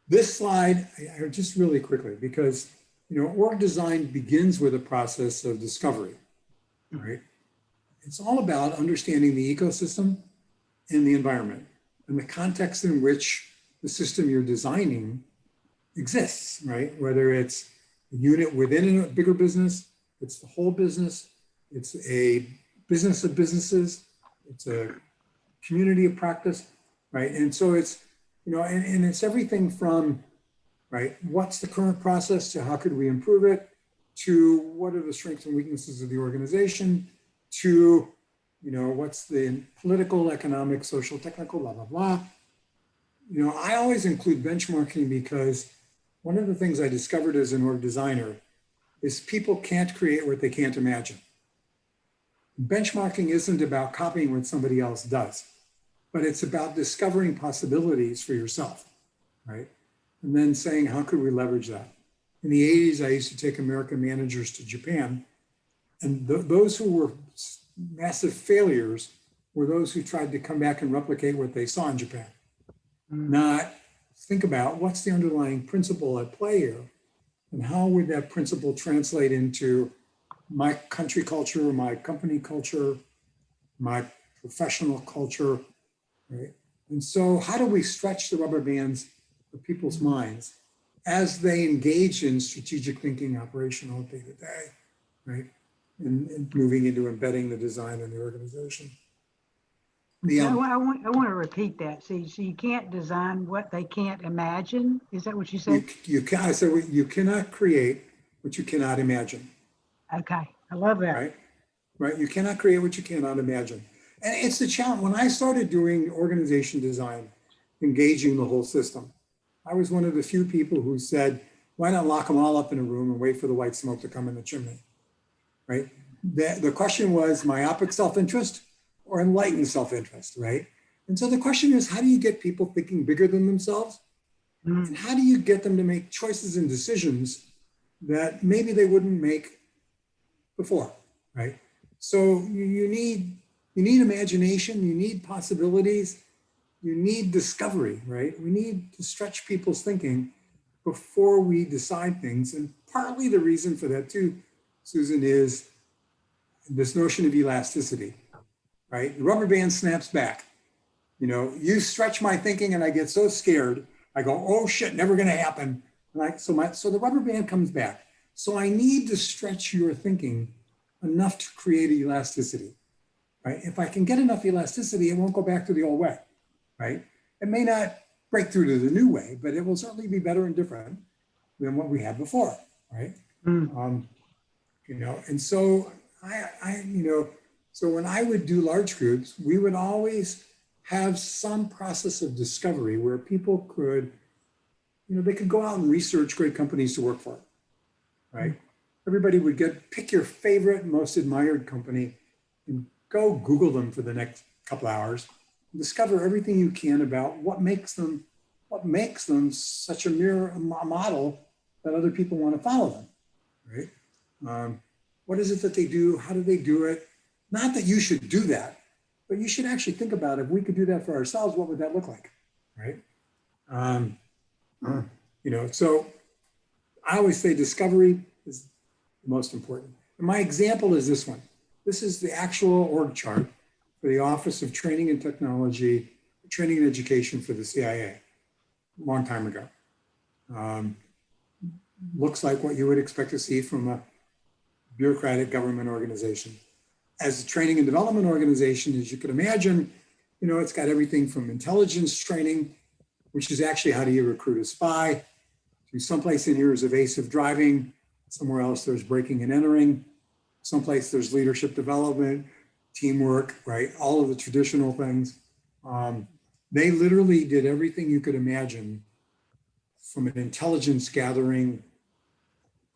This slide, I just really quickly, because, you know, org design begins with a process of discovery, right? It's all about understanding the ecosystem and the environment and the context in which the system you're designing exists, right? Whether it's a unit within a bigger business, it's the whole business, it's a business of businesses, it's a community of practice, right? And so it's, you know, and it's everything from, right, what's the current process to how could we improve it? to what are the strengths and weaknesses of the organization, to, you know, what's the political, economic, social, technical, blah, blah, blah. You know, I always include benchmarking because one of the things I discovered as an org designer is people can't create what they can't imagine. Benchmarking isn't about copying what somebody else does, but it's about discovering possibilities for yourself, right? And then saying, how could we leverage that? In the 80s, I used to take American managers to Japan, and those who were massive failures were those who tried to come back and replicate what they saw in Japan. Not think about what's the underlying principle at play here, and how would that principle translate into my country culture, my company culture, my professional culture, right? And so how do we stretch the rubber bands of people's minds as they engage in strategic thinking, operational day-to-day, right? And moving into embedding the design in the organization. I want to repeat that. See, so you can't design what they can't imagine. Is that what you said? You cannot create what you cannot imagine. Okay, I love that. Right, right. You cannot create what you cannot imagine, and it's the challenge. When I started doing organization design, engaging the whole system, I was one of the few people who said, "Why not lock them all up in a room and wait for the white smoke to come in the chimney?" Right. The question was myopic self-interest or enlightened self-interest, right? And so the question is, how do you get people thinking bigger than themselves? And how do you get them to make choices and decisions that maybe they wouldn't make before, right? So you need imagination, you need possibilities, you need discovery, right? We need to stretch people's thinking before we decide things. And partly the reason for that too, Susan, is this notion of elasticity. Right? The rubber band snaps back. You know, you stretch my thinking and I get so scared. I go, oh shit, never going to happen. And so the rubber band comes back. So I need to stretch your thinking enough to create elasticity, right? If I can get enough elasticity, it won't go back to the old way, right? It may not break through to the new way, but it will certainly be better and different than what we had before, right? You know, and so so when I would do large groups, we would always have some process of discovery where people could, you know, they could go out and research great companies to work for, right? Everybody would pick your favorite, most admired company and go Google them for the next couple hours and discover everything you can about what makes them such a model that other people want to follow them, right? What is it that they do? How do they do it? Not that you should do that, but you should actually think about if we could do that for ourselves, what would that look like, right? You know, so I always say discovery is the most important. And my example is this one. This is the actual org chart for the Office of Training and Technology, Training and Education for the CIA, a long time ago. Looks like what you would expect to see from a bureaucratic government organization. As a training and development organization, as you could imagine, you know, it's got everything from intelligence training, which is actually how do you recruit a spy, to someplace in here is evasive driving, somewhere else there's breaking and entering, someplace there's leadership development, teamwork, right? All of the traditional things. They literally did everything you could imagine from an intelligence gathering,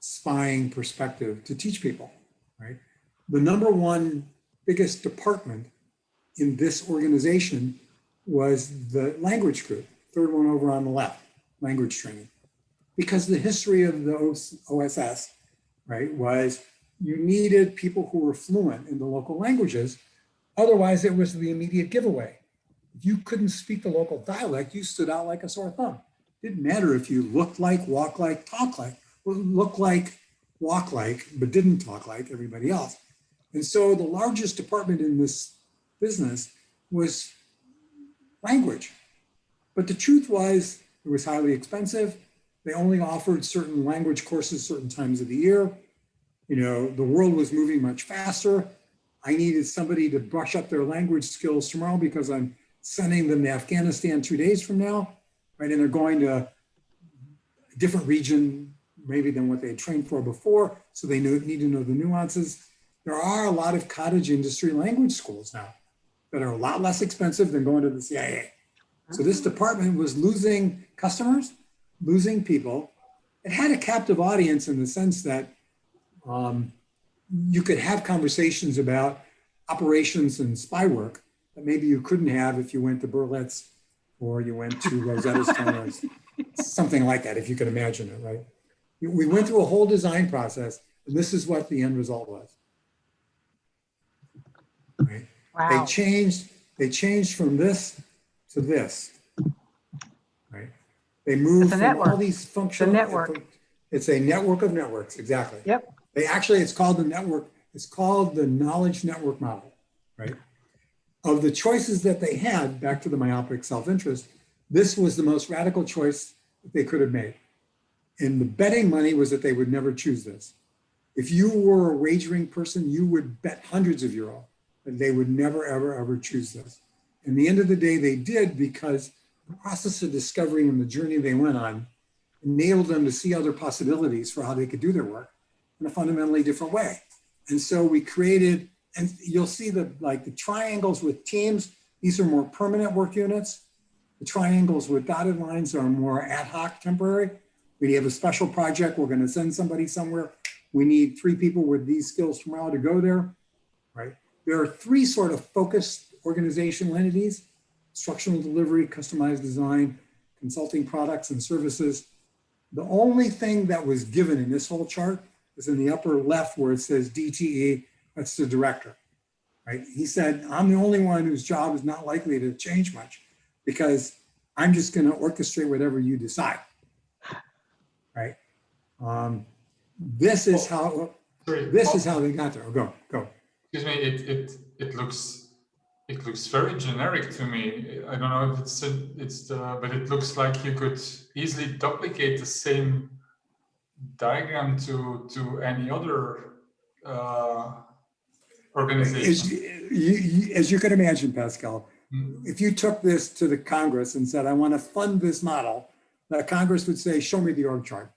spying perspective to teach people, right? The number one biggest department in this organization was the language group, third one over on the left, language training. Because the history of the OSS, right, was you needed people who were fluent in the local languages. Otherwise, it was the immediate giveaway. If you couldn't speak the local dialect, you stood out like a sore thumb. It didn't matter if you looked like, walk like, talk like, or look like, walk like, but didn't talk like everybody else. And so the largest department in this business was language. But the truth was it was highly expensive. They only offered certain language courses certain times of the year. You know, the world was moving much faster. I needed somebody to brush up their language skills tomorrow because I'm sending them to Afghanistan 2 days from now, right? And they're going to a different region, maybe than what they had trained for before, so they need to know the nuances. There are a lot of cottage industry language schools now that are a lot less expensive than going to the CIA. So this department was losing customers, losing people. It had a captive audience in the sense that you could have conversations about operations and spy work that maybe you couldn't have if you went to Berlitz or you went to Rosetta Stone or something like that, if you can imagine it, right? We went through a whole design process, and this is what the end result was. Right? Wow. They changed from this to this. Right? They moved from all these functional. It's a network of networks, exactly. Yep. It's called the network. It's called the knowledge network model, right? Of the choices that they had, back to the myopic self-interest, this was the most radical choice that they could have made. And the betting money was that they would never choose this. If you were a wagering person, you would bet hundreds of euro that they would never, ever, ever choose this. And the end of the day, they did, because the process of discovery and the journey they went on enabled them to see other possibilities for how they could do their work in a fundamentally different way. And so we created, and you'll see the triangles with teams, these are more permanent work units. The triangles with dotted lines are more ad hoc, temporary. We have a special project, we're going to send somebody somewhere. We need 3 people with these skills tomorrow to go there, right? There are 3 sort of focused organizational entities: instructional delivery, customized design, consulting products and services. The only thing that was given in this whole chart is in the upper left where it says DTE, that's the director, right? He said, I'm the only one whose job is not likely to change much because I'm just going to orchestrate whatever you decide, right? This is how they got there. Oh, go. Excuse me, it looks very generic to me. I don't know if but it looks like you could easily duplicate the same diagram to any other organization. As you can imagine, Pascal, if you took this to the Congress and said, I want to fund this model, the Congress would say, show me the org chart,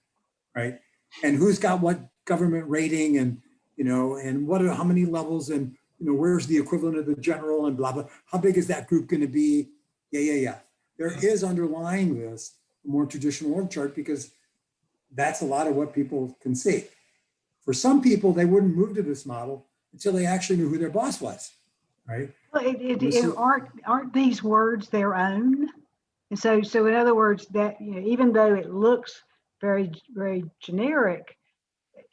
right? And who's got what government rating, and and how many levels, and where's the equivalent of the general, and blah blah. How big is that group going to be? Yeah. There is underlying this a more traditional org chart, because that's a lot of what people can see. For some people, they wouldn't move to this model until they actually knew who their boss was, right? Well, aren't these words their own? And so in other words, that even though it looks very, very generic,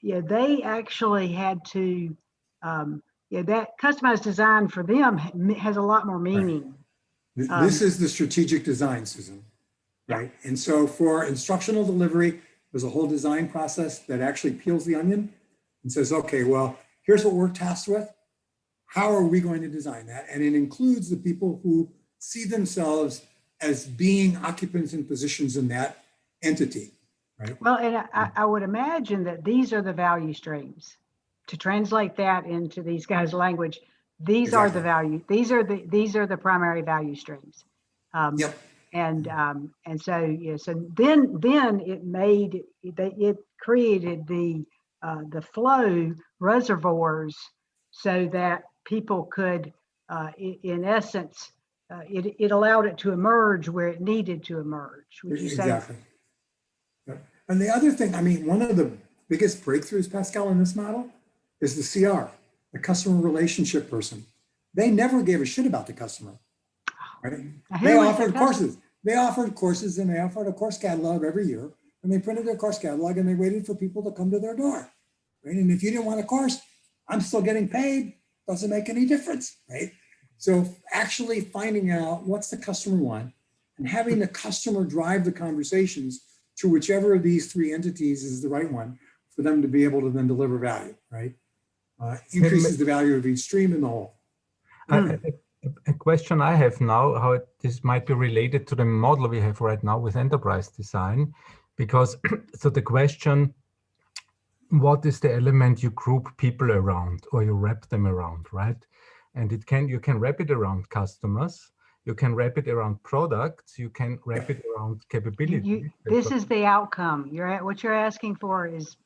they actually had to, that customized design for them has a lot more meaning. Right. This is the strategic design, Susan, right? Yeah. And so for instructional delivery, there's a whole design process that actually peels the onion and says, okay, well, here's what we're tasked with. How are we going to design that? And it includes the people who see themselves as being occupants and positions in that entity. Right. Well, and I would imagine that these are the value streams. To translate that into these guys' language, these are the value. These are the primary value streams. Yep. And so so then it created the flow reservoirs so that people could, in essence, it allowed it to emerge where it needed to emerge. Would you say? Exactly. And the other thing, one of the biggest breakthroughs, Pascal, in this model is the CR, the customer relationship person. They never gave a shit about the customer, right? They offered courses. They offered courses, and they offered a course catalog every year, and they printed their course catalog, and they waited for people to come to their door, right? And if you didn't want a course, I'm still getting paid. Doesn't make any difference, right? So actually finding out what's the customer want and having the customer drive the conversations to whichever of these 3 entities is the right one for them to be able to then deliver value, right? Increases the value of each stream in the whole. A question I have now, how this might be related to the model we have right now with enterprise design, because so the question, what is the element you group people around or you wrap them around, right? And you can wrap it around customers, You can wrap it around products. You can wrap it around capabilities. This is the outcome. What you're asking for is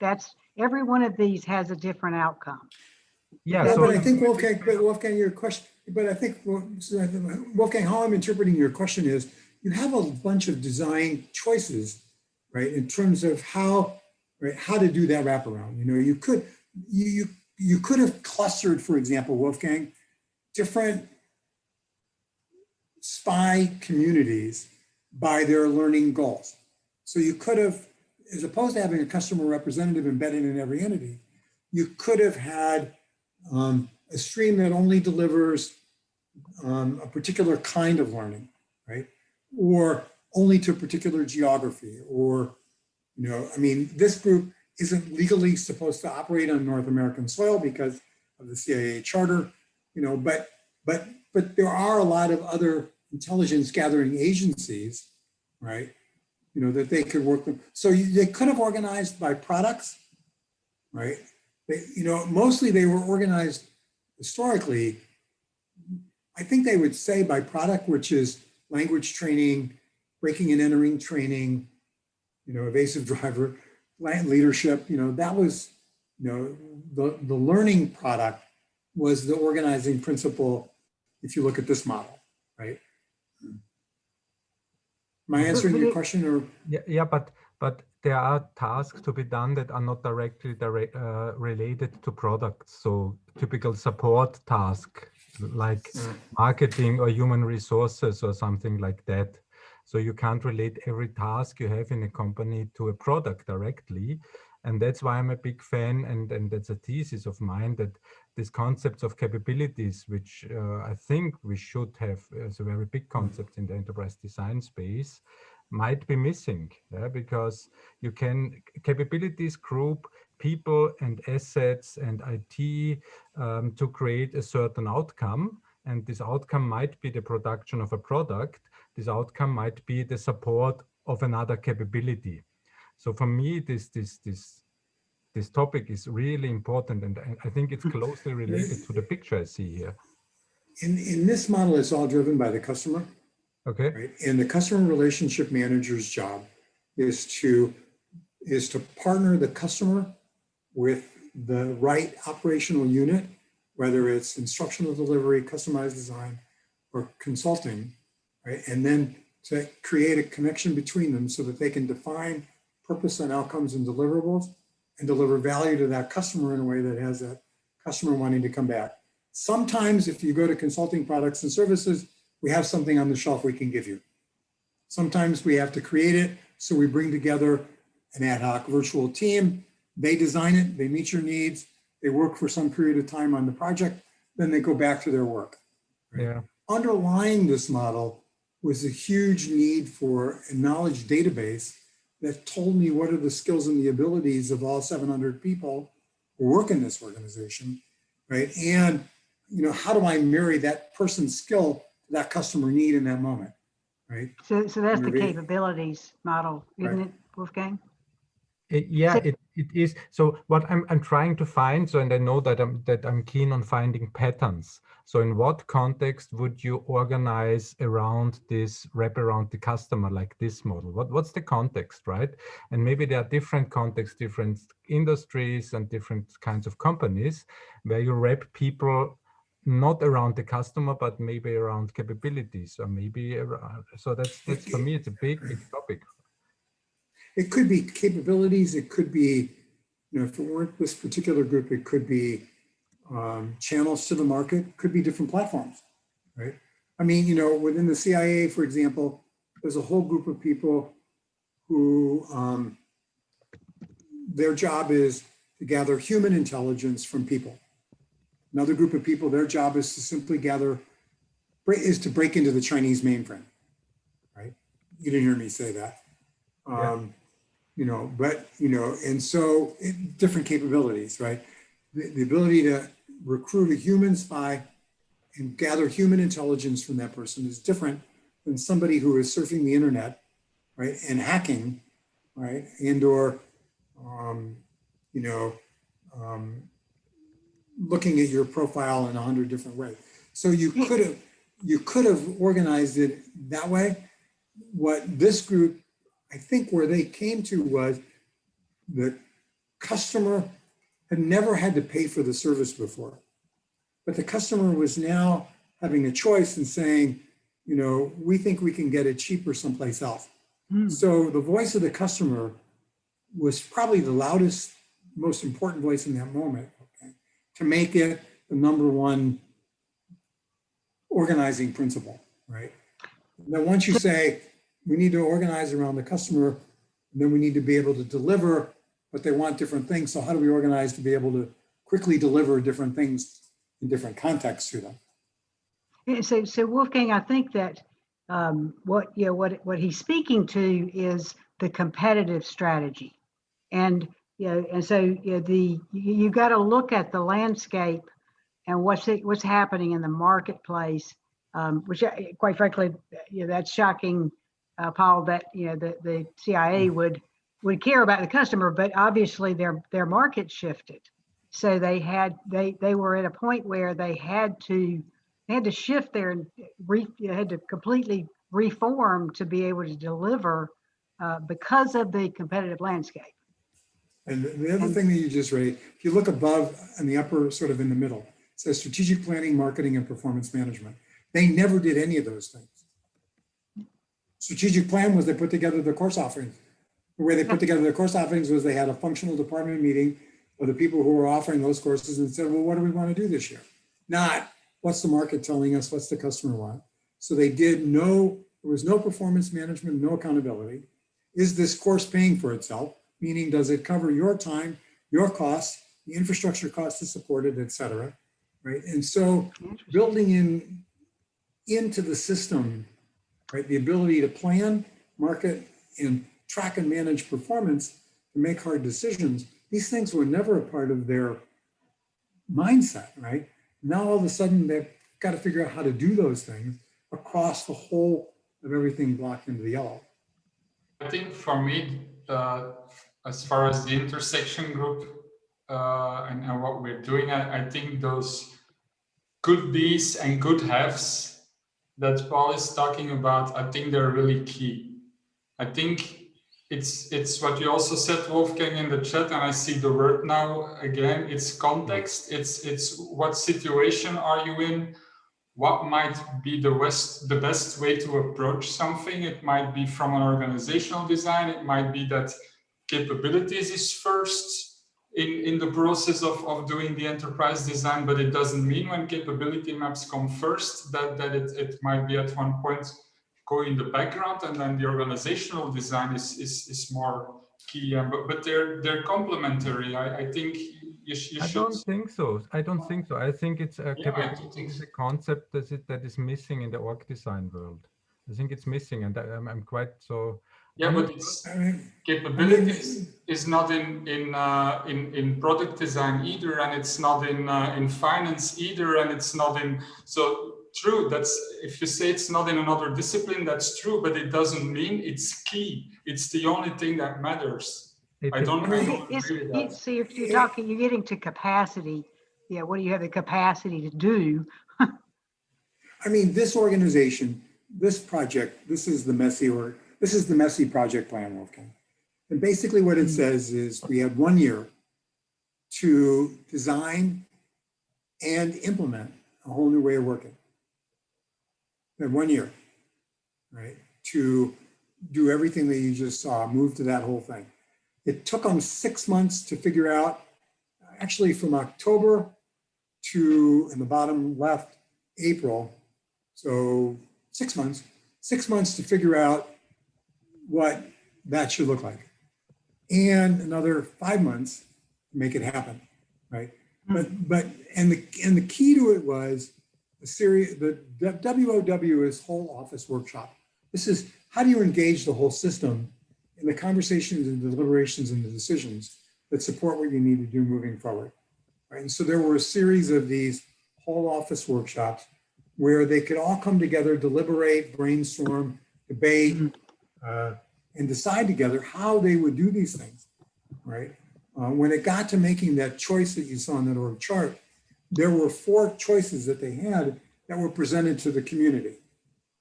every one of these has a different outcome. Yeah, Yeah, so but I think Wolfgang, your question, but I think Wolfgang, how I'm interpreting your question is, you have a bunch of design choices, right, in terms of how to do that wraparound. You know, you could have clustered, for example, Wolfgang, different SPI communities by their learning goals. So you could have, as opposed to having a customer representative embedded in every entity, you could have had a stream that only delivers a particular kind of learning, right? Or only to a particular geography, or, you know, I mean, this group isn't legally supposed to operate on North American soil because of the CIA charter, you know, but there are a lot of other intelligence gathering agencies, right? You know, that they could work with. So they could have organized by products, right? You know, mostly they were organized historically, I think they would say by product, which is language training, breaking and entering training, you know, evasive driver, leadership, you know, that was, you know, the learning product was the organizing principle, if you look at this model, right? Am I answering your question, or? Yeah, but there are tasks to be done that are not directly related to products. So typical support task like marketing or human resources or something like that. So you can't relate every task you have in a company to a product directly. And that's why I'm a big fan, and that's a thesis of mine, that these concepts of capabilities, which I think we should have as a very big concept in the enterprise design space, might be missing, because you can capabilities group people and assets and IT to create a certain outcome. And this outcome might be the production of a product. This outcome might be the support of another capability. So for me, this topic is really important, and I think it's closely related to the picture I see here. In this model, it's all driven by the customer. Okay. Right? And the customer relationship manager's job is to partner the customer with the right operational unit, whether it's instructional delivery, customized design, or consulting, right? And then to create a connection between them so that they can define purpose and outcomes and deliverables and deliver value to that customer in a way that has that customer wanting to come back. Sometimes if you go to consulting products and services, we have something on the shelf we can give you. Sometimes we have to create it, so we bring together an ad hoc virtual team. They design it, they meet your needs, they work for some period of time on the project, then they go back to their work. Right? Yeah. Underlying this model was a huge need for a knowledge database that told me what are the skills and the abilities of all 700 people who work in this organization, right? And, you know, how do I marry that person's skill to that customer need in that moment, right? So that's the capabilities model, isn't it, Wolfgang? It is. So what I'm trying to find, so, and I know that I'm keen on finding patterns. So in what context would you organize around this, wrap around the customer like this model? What's the context, right? And maybe there are different contexts, different industries and different kinds of companies where you wrap people not around the customer, but maybe around capabilities, or maybe around, so that's for me, it's a big topic. It could be capabilities. It could be, you know, if it weren't this particular group, it could be channels to the market, could be different platforms, right? I mean, you know, within the CIA, for example, there's a whole group of people who their job is to gather human intelligence from people. Another group of people, their job is to simply to break into the Chinese mainframe, right? You didn't hear me say that. You know, but, you know, and so different capabilities, right? The ability to recruit a human spy and gather human intelligence from that person is different than somebody who is surfing the internet, right? And hacking, right? And or, you know, looking at your profile in 100 different ways. So you could have, you could have organized it that way. What this group, I think where they came to was the customer had never had to pay for the service before, but the customer was now having a choice and saying, you know, we think we can get it cheaper someplace else. So the voice of the customer was probably the loudest, most important voice in that moment, okay, to make it the number one organizing principle, right? Now, once you say we need to organize around the customer, then we need to be able to deliver, but they want different things. So how do we organize to be able to quickly deliver different things in different contexts to them? So Wolfgang, I think that what he's speaking to is the competitive strategy, and you got to look at the landscape and what's happening in the marketplace, which quite frankly, that's shocking, Paul, that the CIA would care about the customer, but obviously their market shifted, so they were at a point where they had to shift there and had to completely reform to be able to deliver because of the competitive landscape. And the other thing that you just raised, if you look above in the upper, sort of in the middle, it says strategic planning, marketing, and performance management. They never did any of those things. Strategic plan was they put together the course offerings. The way they put together the course offerings was they had a functional department meeting of the people who were offering those courses and said, well, what do we want to do this year? Not what's the market telling us, what's the customer want? So there was no performance management, no accountability. Is this course paying for itself? Meaning, does it cover your time, your costs, the infrastructure costs to support it, et cetera, right? And so building into the system, right, the ability to plan, market, and track and manage performance to make hard decisions, these things were never a part of their mindset, right? Now all of a sudden they've got to figure out how to do those things across the whole of everything blocked into the yellow. I think for me, as far as the intersection group and what we're doing, I think those good bees and good haves that Paul is talking about, I think they're really key. I think it's what you also said, Wolfgang, in the chat, and I see the word now again, it's context. It's what situation are you in? What might be the best way to approach something? It might be from an organizational design. It might be that capabilities is first in the process of doing the enterprise design, but it doesn't mean when capability maps come first that it might be at one point go in the background, and then the organizational design is more key. But they're complementary. I think you should. I don't think so. I think it's a concept that is missing in the org design world. I think it's missing, and I'm quite so. Yeah, but it's capabilities is not in product design either, and it's not in finance either, and it's not in. So true, that's if you say it's not in another discipline, that's true, but it doesn't mean it's key. It's the only thing that matters. I don't agree with that. So you're getting to capacity. Yeah, what do you have the capacity to do? I mean, this organization, this project, this is the messy project plan, Wolfgang. And basically what it says is we had 1 year to design and implement a whole new way of working. We had 1 year, right, to do everything that you just saw, move to that whole thing. It took them 6 months to figure out, actually from October to, in the bottom left, April. So 6 months to figure out what that should look like. And another 5 months to make it happen, right? And the key to it was the WOW is whole office workshop. This is how do you engage the whole system in the conversations and deliberations and the decisions that support what you need to do moving forward, right? And so there were a series of these whole office workshops where they could all come together, deliberate, brainstorm, debate, and decide together how they would do these things, right? When it got to making that choice that you saw on that org chart, there were 4 choices that they had that were presented to the community,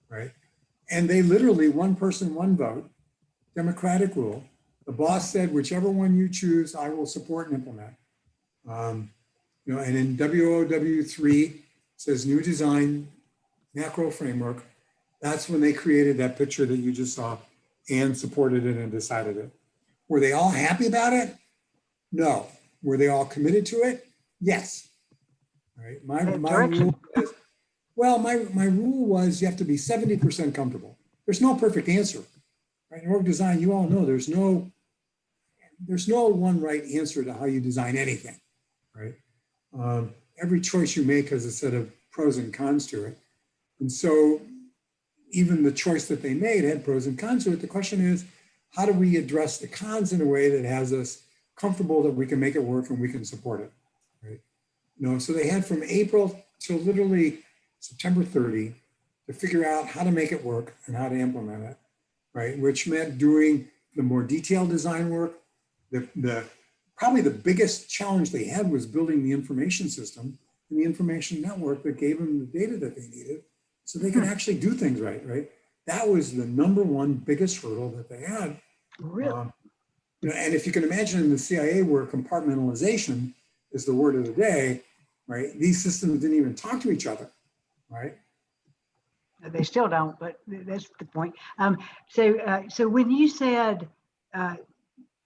right? And they literally, one person, one vote, democratic rule. The boss said, whichever one you choose, I will support and implement. You know, and in WOW3 says new design macro framework. That's when they created that picture that you just saw and supported it and decided it. Were they all happy about it? No. Were they all committed to it? Yes. All right. My rule is, well, my rule was you have to be 70% comfortable. There's no perfect answer. Right? In org design, you all know there's no one right answer to how you design anything, right? Every choice you make has a set of pros and cons to it. And so even the choice that they made had pros and cons to it. The question is, how do we address the cons in a way that has us comfortable that we can make it work and we can support it, right? You know, so they had from April to literally September 30 to figure out how to make it work and how to implement it, right? Which meant doing the more detailed design work. Probably the biggest challenge they had was building the information system and the information network that gave them the data that they needed so they could actually do things right? That was the number one biggest hurdle that they had. Really? You know, and if you can imagine in the CIA where compartmentalization is the word of the day, right? These systems didn't even talk to each other, right? They still don't, but that's the point. So when you said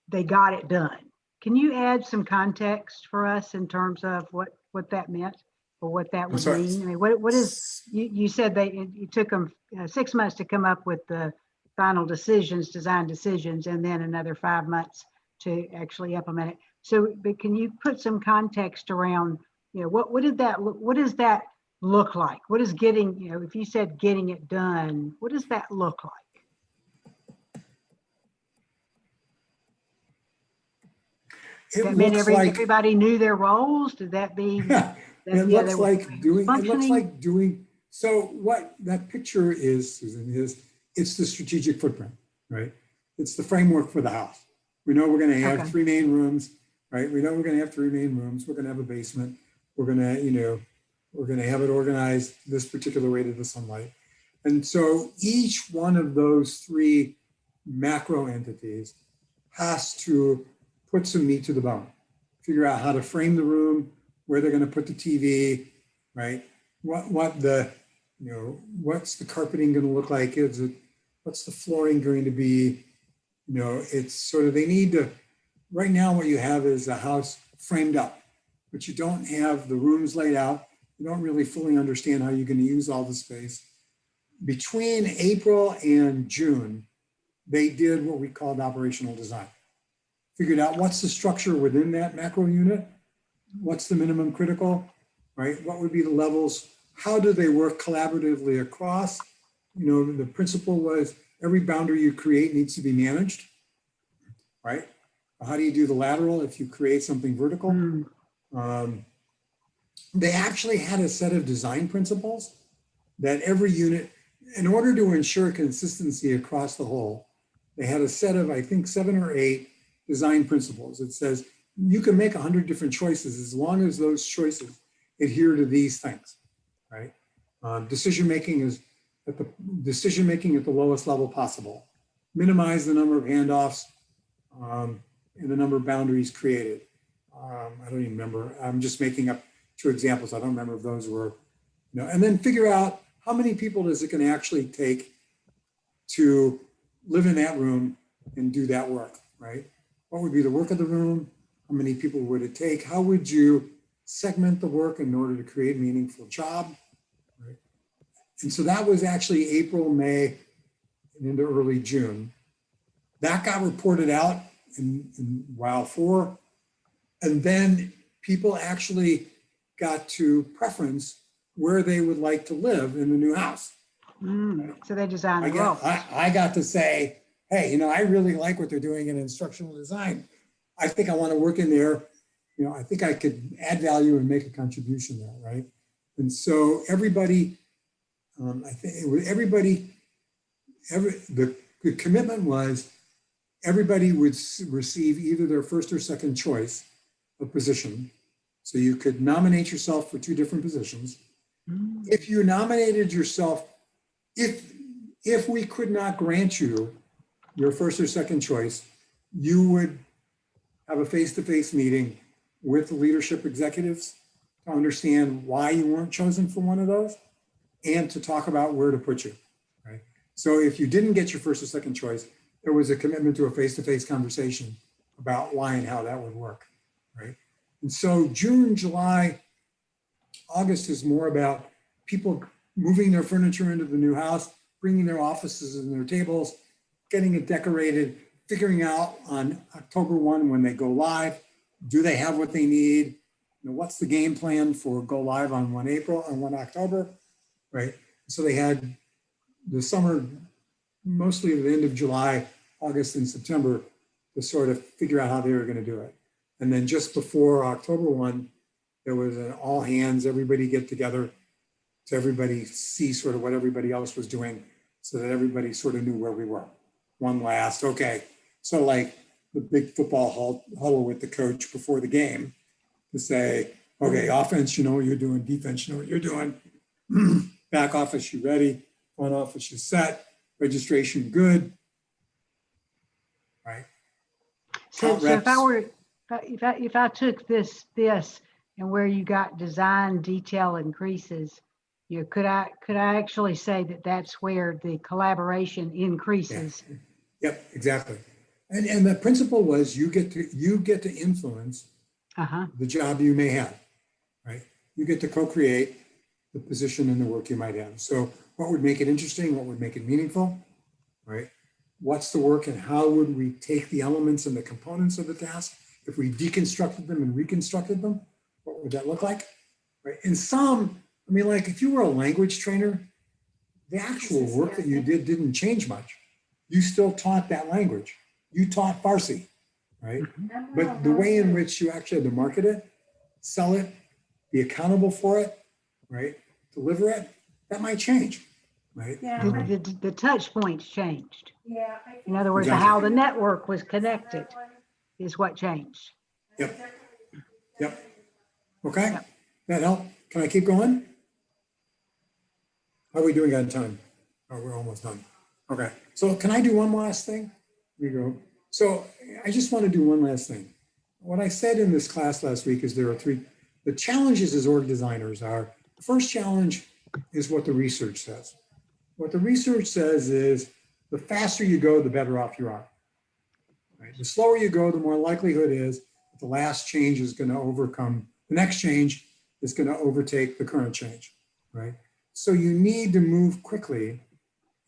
they got it done, can you add some context for us in terms of what that meant or what that would mean? I mean, what is, you said it took them 6 months to come up with the final decisions, design decisions, and then another 5 months to actually implement it. So, but can you put some context around, you know, what does that look like? What is getting, you know, if you said getting it done, what does that look like? That mean everybody knew their roles? Did that be? It looks like doing. So what that picture is, Susan, is it's the strategic footprint, right? It's the framework for the house. We know we're going to have 3 main rooms, right? We know we're going to have 3 main rooms. We're going to have a basement. We're going to, you know, we're going to have it organized this particular way to the sunlight. And so each one of those 3 macro entities has to put some meat to the bone, figure out how to frame the room, where they're going to put the TV, right? What the, you know, what's the carpeting going to look like? What's the flooring going to be? You know, it's sort of, they need to, right now what you have is a house framed up, but you don't have the rooms laid out. You don't really fully understand how you're going to use all the space. Between April and June, they did what we called operational design. Figured out what's the structure within that macro unit, what's the minimum critical, right? What would be the levels? How do they work collaboratively across? You know, the principle was every boundary you create needs to be managed, right? How do you do the lateral if you create something vertical? They actually had a set of design principles that every unit, in order to ensure consistency across the whole, they had a set of, I think, 7 or 8 design principles. It says you can make 100 different choices as long as those choices adhere to these things, right? Decision-making at the lowest level possible. Minimize the number of handoffs and the number of boundaries created. I don't even remember. I'm just making up 2 examples. I don't remember if those were, you know, and then figure out how many people is it going to actually take to live in that room and do that work, right? What would be the work of the room? How many people would it take? How would you segment the work in order to create a meaningful job, right? And so that was actually April, May, and into early June. That got reported out in WOW 4. And then people actually got to preference where they would like to live in the new house. So they designed I got to say, hey, you know, I really like what they're doing in instructional design. I think I want to work in there. You know, I think I could add value and make a contribution there, right? And so everybody, I think it was the commitment was everybody would receive either their first or second choice of position. So you could nominate yourself for 2 different positions. If you nominated yourself, if we could not grant you your first or second choice, you would have a face-to-face meeting with the leadership executives to understand why you weren't chosen for one of those and to talk about where to put you, right? So if you didn't get your first or second choice, there was a commitment to a face-to-face conversation about why and how that would work, right? And so June, July, August is more about people moving their furniture into the new house, bringing their offices and their tables, getting it decorated, figuring out on October 1 when they go live, do they have what they need? You know, what's the game plan for go live on 1 April and 1 October, right? So they had the summer, mostly at the end of July, August and September to sort of figure out how they were going to do it. And then just before October 1, there was an all hands, everybody get together to everybody see sort of what everybody else was doing so that everybody sort of knew where we were. One last, okay. So like the big football huddle with the coach before the game to say, okay, offense, you know what you're doing, defense, you know what you're doing. Back office, you ready? Front office, you set. Registration, good. Right. So if I took this and where you got design detail increases, could I actually say that that's where the collaboration increases? Yeah. Yep, exactly. And the principle was you get to influence the job you may have, right? You get to co-create the position and the work you might have. So what would make it interesting? What would make it meaningful, right? What's the work and how would we take the elements and the components of the task? If we deconstructed them and reconstructed them, what would that look like, right? In some, I mean, like if you were a language trainer, the actual work that you did didn't change much. You still taught that language. You taught Farsi, right? But the way in which you actually had to market it, sell it, be accountable for it, right? Deliver it, that might change, right? Yeah. The touch points changed. Yeah. In other words, Exactly. how the network was connected is what changed. Yep. Yep. Okay. Yep. That help? Can I keep going? How are we doing on time? Oh, we're almost done. Okay. So can I do one last thing? Here we go. So I just want to do one last thing. What I said in this class last week is there are three. The challenges as org designers are, the first challenge is what the research says. What the research says is the faster you go, the better off you are. Right? The slower you go, the more likelihood is that the last change is going to overcome, the next change is going to overtake the current change, right? So you need to move quickly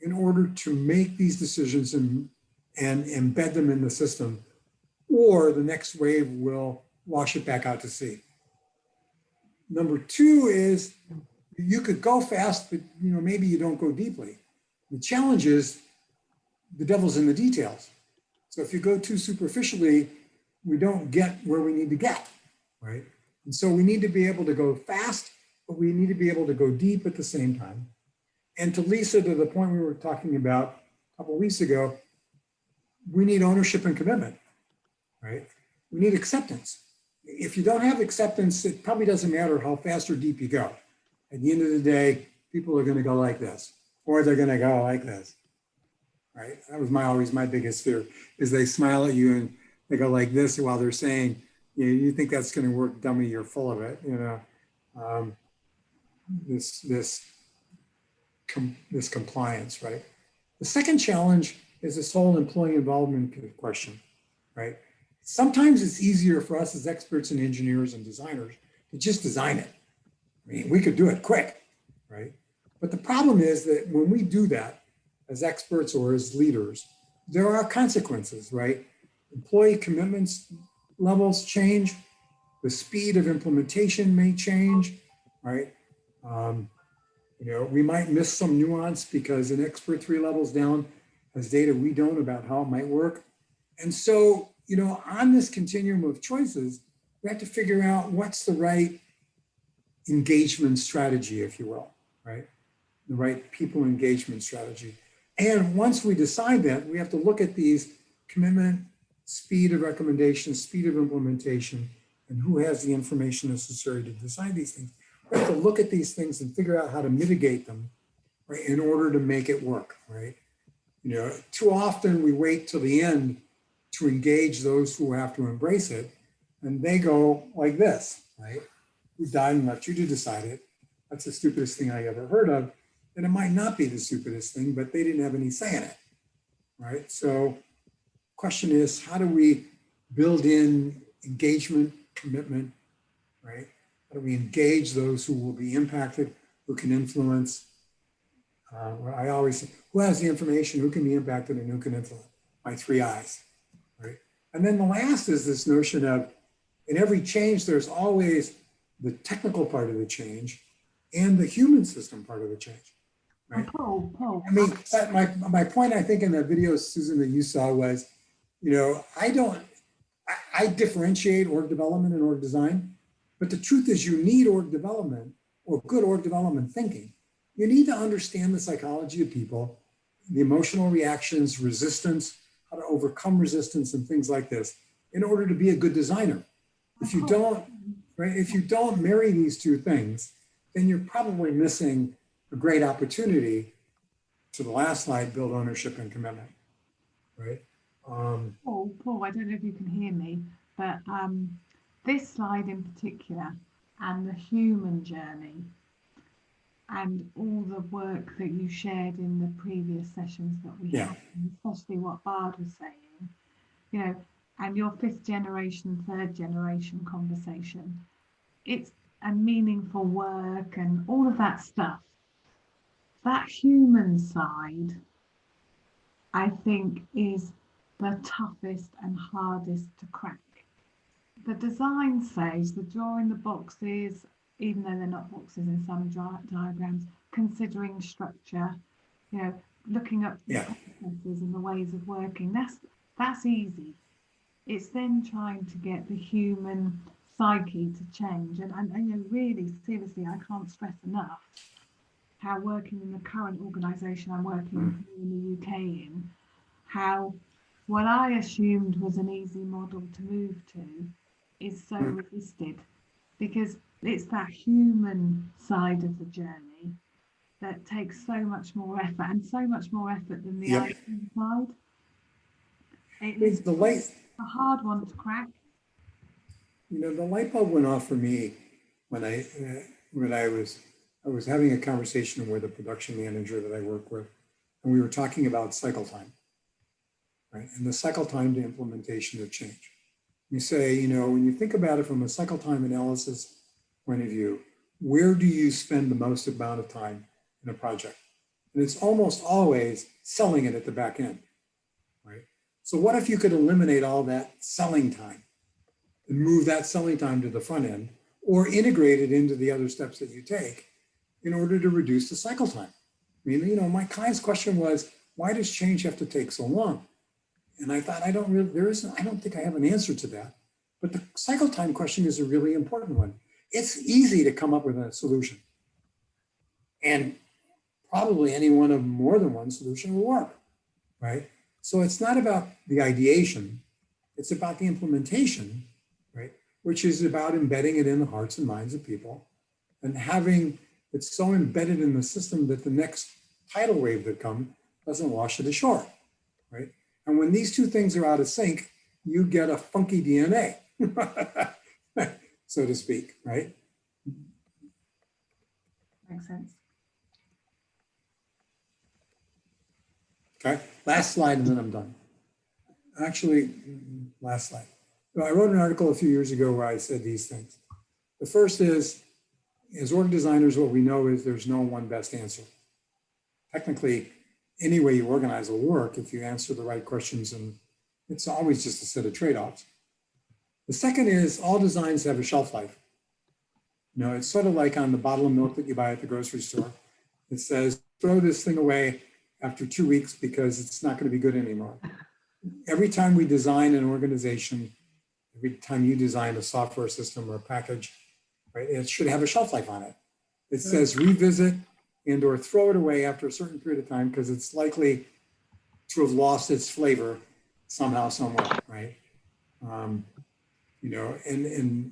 in order to make these decisions and embed them in the system, or the next wave will wash it back out to sea. Number two is you could go fast, but maybe you don't go deeply. The challenge is the devil's in the details. So if you go too superficially, we don't get where we need to get, right? And so we need to be able to go fast, but we need to be able to go deep at the same time. And to Lisa, to the point we were talking about a couple of weeks ago, we need ownership and commitment, right? We need acceptance. If you don't have acceptance, it probably doesn't matter how fast or deep you go. At the end of the day, people are going to go like this, or they're going to go like this, right? That was always my biggest fear, is they smile at you and they go like this while they're saying, you think that's going to work, dummy, you're full of it, this compliance, right? The second challenge is this whole employee involvement question, right? Sometimes it's easier for us as experts and engineers and designers to just design it. I mean, we could do it quick, right? But the problem is that when we do that as experts or as leaders, there are consequences, right? Employee commitments levels change. The speed of implementation may change, right? We might miss some nuance because an expert 3 levels down has data we don't about how it might work. And so, on this continuum of choices, we have to figure out what's the right engagement strategy, if you will, right? The right people engagement strategy. And once we decide that, we have to look at these commitment, speed of recommendation, speed of implementation, and who has the information necessary to decide these things. We have to look at these things and figure out how to mitigate them, right, in order to make it work, right? You know, too often we wait till the end to engage those who have to embrace it, and they go like this, right? We died and left you to decide it. That's the stupidest thing I ever heard of. And it might not be the stupidest thing, but they didn't have any say in it, right? So question is, how do we build in engagement, commitment, right? How do we engage those who will be impacted, who can influence? I always say, who has the information, who can be impacted, and who can influence? My 3 I's, right? And then the last is this notion of, in every change, there's always the technical part of the change and the human system part of the change, right? Paul. I mean, my point, I think, in that video, Susan, that you saw was, you know, I differentiate org development and org design, but the truth is you need org development or good org development thinking. You need to understand the psychology of people, the emotional reactions, resistance, how to overcome resistance and things like this in order to be a good designer. If you don't, right, if you don't marry these two things, then you're probably missing a great opportunity to the last slide, build ownership and commitment, right? Paul, I don't know if you can hear me, but this slide in particular and the human journey and all the work that you shared in the previous sessions that we had, and especially what Bard was saying, you know, and your 5th generation, 3rd generation conversation, it's a meaningful work and all of that stuff. That human side, I think, is the toughest and hardest to crack. The design phase, the drawing the boxes, even though they're not boxes in some diagrams, considering structure, you know, looking up the processes and the ways of working, that's easy. It's then trying to get the human psyche to change. And you know, really, seriously, I can't stress enough how working in the current organisation I'm working in the UK in, how what I assumed was an easy model to move to is so resisted, because it's that human side of the journey that takes so much more effort, and so much more effort than the IT side. It's a hard one to crack. You know, the light bulb went off for me when I was having a conversation with a production manager that I work with, and we were talking about cycle time, right? And the cycle time to implementation of change. You say, you know, when you think about it from a cycle time analysis point of view, where do you spend the most amount of time in a project? And it's almost always selling it at the back end, right? So what if you could eliminate all that selling time and move that selling time to the front end, or integrate it into the other steps that you take in order to reduce the cycle time? I mean, you know, my client's question was, why does change have to take so long? And I thought, I don't think I have an answer to that. But the cycle time question is a really important one. It's easy to come up with a solution. And probably any one of more than one solution will work, right? So it's not about the ideation, it's about the implementation, right? Which is about embedding it in the hearts and minds of people and having it so embedded in the system that the next tidal wave that comes doesn't wash it ashore, right? And when these two things are out of sync, you get a funky DNA, so to speak, right? Makes sense. Okay, last slide and then I'm done. Actually, last slide. I wrote an article a few years ago where I said these things. The first is, as org designers, what we know is there's no one best answer. Technically, any way you organize will work if you answer the right questions, and it's always just a set of trade-offs. The second is all designs have a shelf life. You know, it's sort of like on the bottle of milk that you buy at the grocery store. It says, throw this thing away after 2 weeks because it's not going to be good anymore. Every time we design an organization, every time you design a software system or a package, right, it should have a shelf life on it. It says revisit and or throw it away after a certain period of time because it's likely to have lost its flavor somehow, somewhere, right? You know, and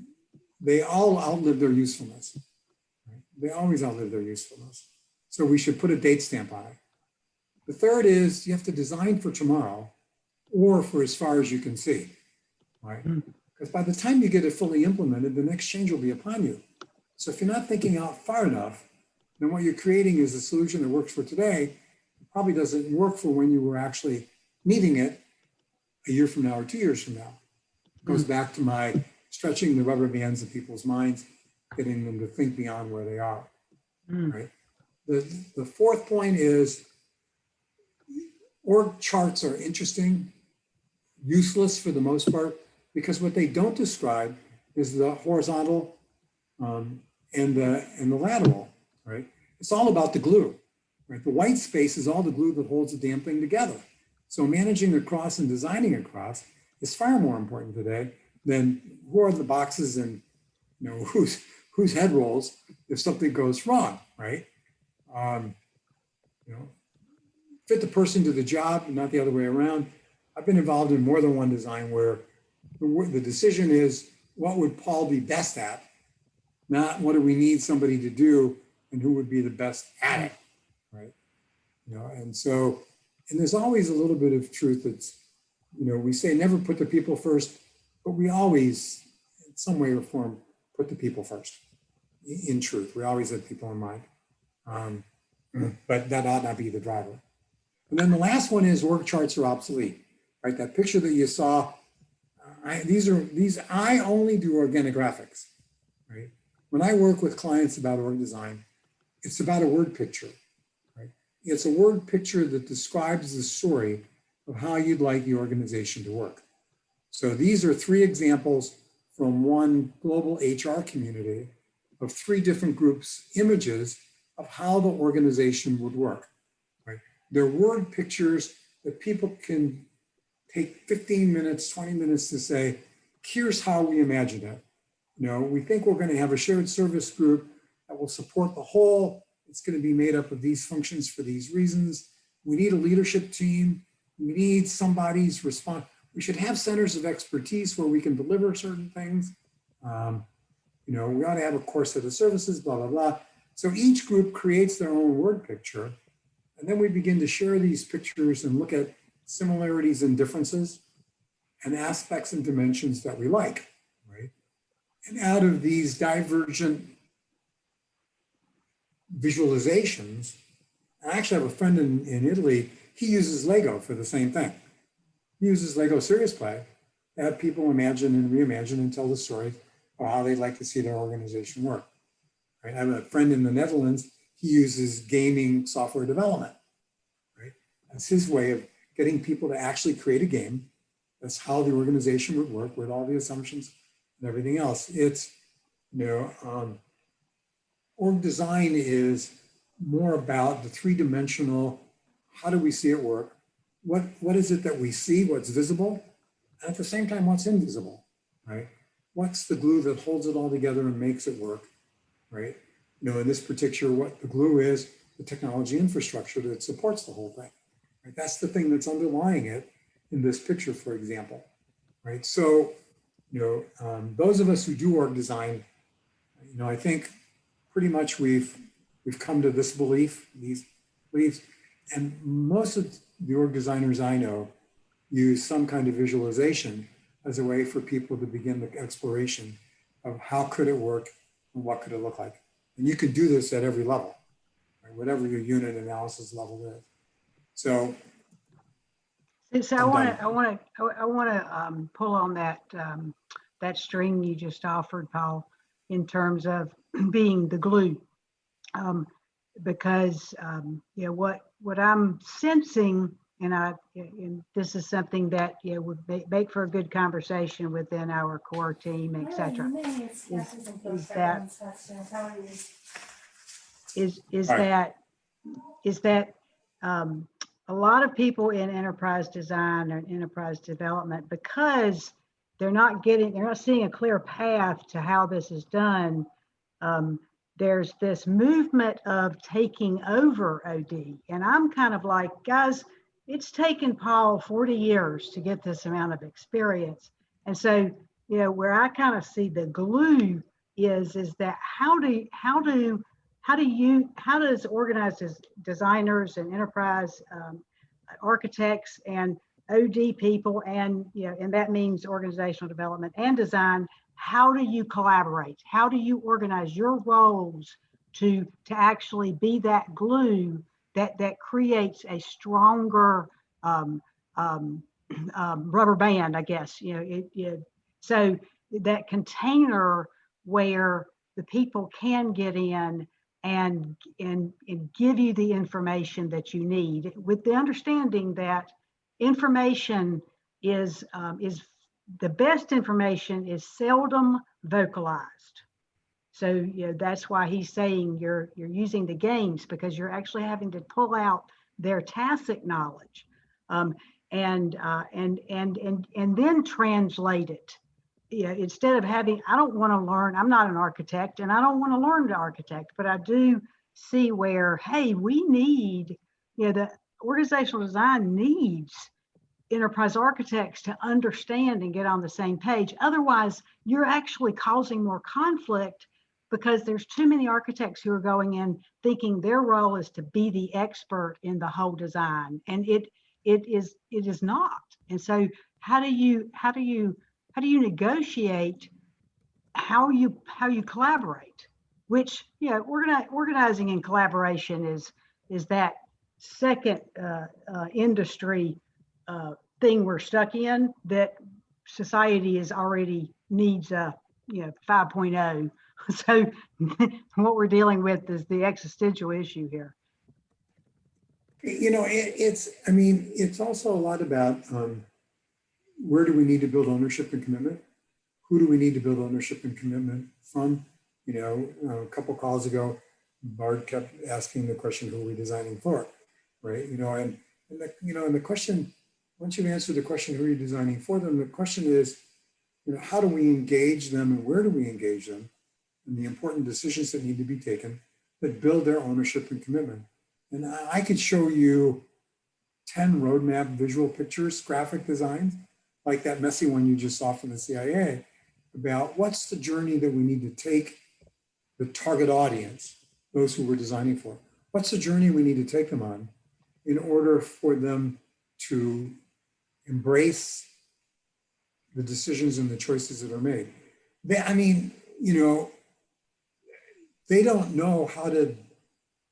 they all outlive their usefulness. Right? They always outlive their usefulness. So we should put a date stamp on it. The third is you have to design for tomorrow or for as far as you can see, right? Because by the time you get it fully implemented, the next change will be upon you. So if you're not thinking out far enough, then what you're creating is a solution that works for today. It probably doesn't work for when you were actually needing it a year from now or 2 years from now. It goes back to my stretching the rubber bands of people's minds, getting them to think beyond where they are, right? The fourth point is org charts are interesting, useless for the most part, because what they don't describe is the horizontal and the lateral, right? It's all about the glue, right? The white space is all the glue that holds the damn thing together. So managing across and designing across is far more important today than who are the boxes and whose head rolls if something goes wrong, right? Fit the person to the job, not the other way around. I've been involved in more than one design where the decision is what would Paul be best at, not what do we need somebody to do and who would be the best at it, right? And there's always a little bit of truth that's, we say never put the people first, but we always, in some way or form, put the people first. In truth, we always have people in mind, but that ought not be the driver. And then the last one is org charts are obsolete, right? That picture that you saw, I only do organographics, right? When I work with clients about org design, it's about a word picture, right? It's a word picture that describes the story of how you'd like the organization to work. So these are 3 examples from one global HR community of 3 different groups' images of how the organization would work, right? They're word pictures that people can take 15 minutes, 20 minutes to say, here's how we imagine it. We think we're going to have a shared service group that will support the whole. It's going to be made up of these functions for these reasons. We need a leadership team. We need somebody's response. We should have centers of expertise where we can deliver certain things. We ought to have a core set of services, blah, blah, blah. So each group creates their own word picture. And then we begin to share these pictures and look at similarities and differences and aspects and dimensions that we like, right? And out of these divergent visualizations, I actually have a friend in Italy, he uses Lego for the same thing. He uses Lego Serious Play to have people imagine and reimagine and tell the story of how they'd like to see their organization work. Right? I have a friend in the Netherlands, he uses gaming software development, right? That's his way of getting people to actually create a game. That's how the organization would work with all the assumptions and everything else. It's, org design is more about the 3-dimensional, how do we see it work? What is it that we see, what's visible? And at the same time, what's invisible, right? What's the glue that holds it all together and makes it work, right? In this particular, what the glue is, the technology infrastructure that supports the whole thing, right? That's the thing that's underlying it in this picture, for example, right? So, those of us who do org design, I think pretty much we've come to this belief, these beliefs, and most of the org designers I know use some kind of visualization as a way for people to begin the exploration of how could it work and what could it look like. And you can do this at every level, right? Whatever your unit analysis level is. So I want to pull on that string you just offered, Paul, in terms of being the glue, because what I'm sensing, and this is something that would make for a good conversation within our core team, etc. Is that a lot of people in enterprise design or enterprise development, because they're not seeing a clear path to how this is done. There's this movement of taking over OD. And I'm kind of like, guys, it's taken Paul 40 years to get this amount of experience. And so, where I kind of see the glue is that how do does organized designers and enterprise architects and OD people, and and that means organizational development and design, how do you collaborate? How do you organize your roles to actually be that glue that creates a stronger rubber band, I guess, so that container where the people can get in and give you the information that you need, with the understanding that information is the best information is seldom vocalized. So that's why he's saying you're using the games, because you're actually having to pull out their tacit knowledge, and then translate it. Instead of having, I don't want to learn, I'm not an architect and I don't want to learn to architect, but I do see where, hey, we need, the organizational design needs enterprise architects to understand and get on the same page. Otherwise, you're actually causing more conflict, because there's too many architects who are going in thinking their role is to be the expert in the whole design, and it is not. And so how do you negotiate how you collaborate? Which organizing and collaboration is that second industry thing we're stuck in, that society is already needs 5.0. So what we're dealing with is the existential issue here. It's also a lot about where do we need to build ownership and commitment? Who do we need to build ownership and commitment from? A couple calls ago, Bart kept asking the question, who are we designing for, right? And the question, once you've answered the question, who are you designing for them, the question is, how do we engage them and where do we engage them? And the important decisions that need to be taken that build their ownership and commitment. And I could show you 10 roadmap visual pictures, graphic designs, like that messy one you just saw from the CIA, about what's the journey that we need to take the target audience, those who we're designing for. What's the journey we need to take them on in order for them to embrace the decisions and the choices that are made? They don't know how to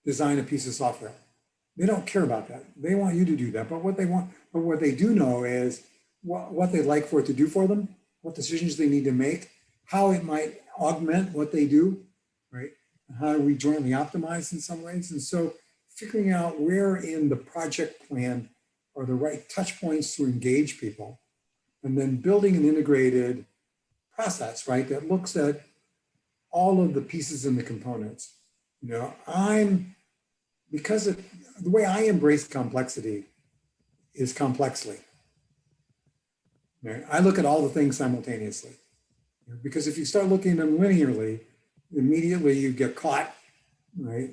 design a piece of software. They don't care about that. They want you to do that. But what they do know is what they'd like for it to do for them, what decisions they need to make, how it might augment what they do, right? And how we jointly optimize in some ways. And so figuring out where in the project plan are the right touch points to engage people, and then building an integrated process, right, that looks at all of the pieces and the components. Because of the way I embrace complexity is complexly. Right? I look at all the things simultaneously, because if you start looking at them linearly, immediately you get caught, right?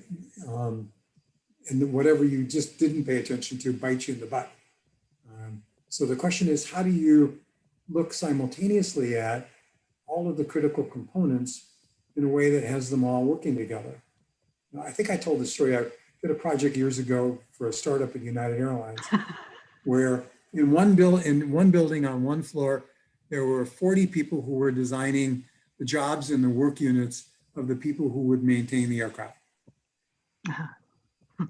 And whatever you just didn't pay attention to bites you in the butt. So the question is, how do you look simultaneously at all of the critical components in a way that has them all working together? Now, I think I told this story. I did a project years ago for a startup at United Airlines, where in one building on one floor, there were 40 people who were designing the jobs and the work units of the people who would maintain the aircraft.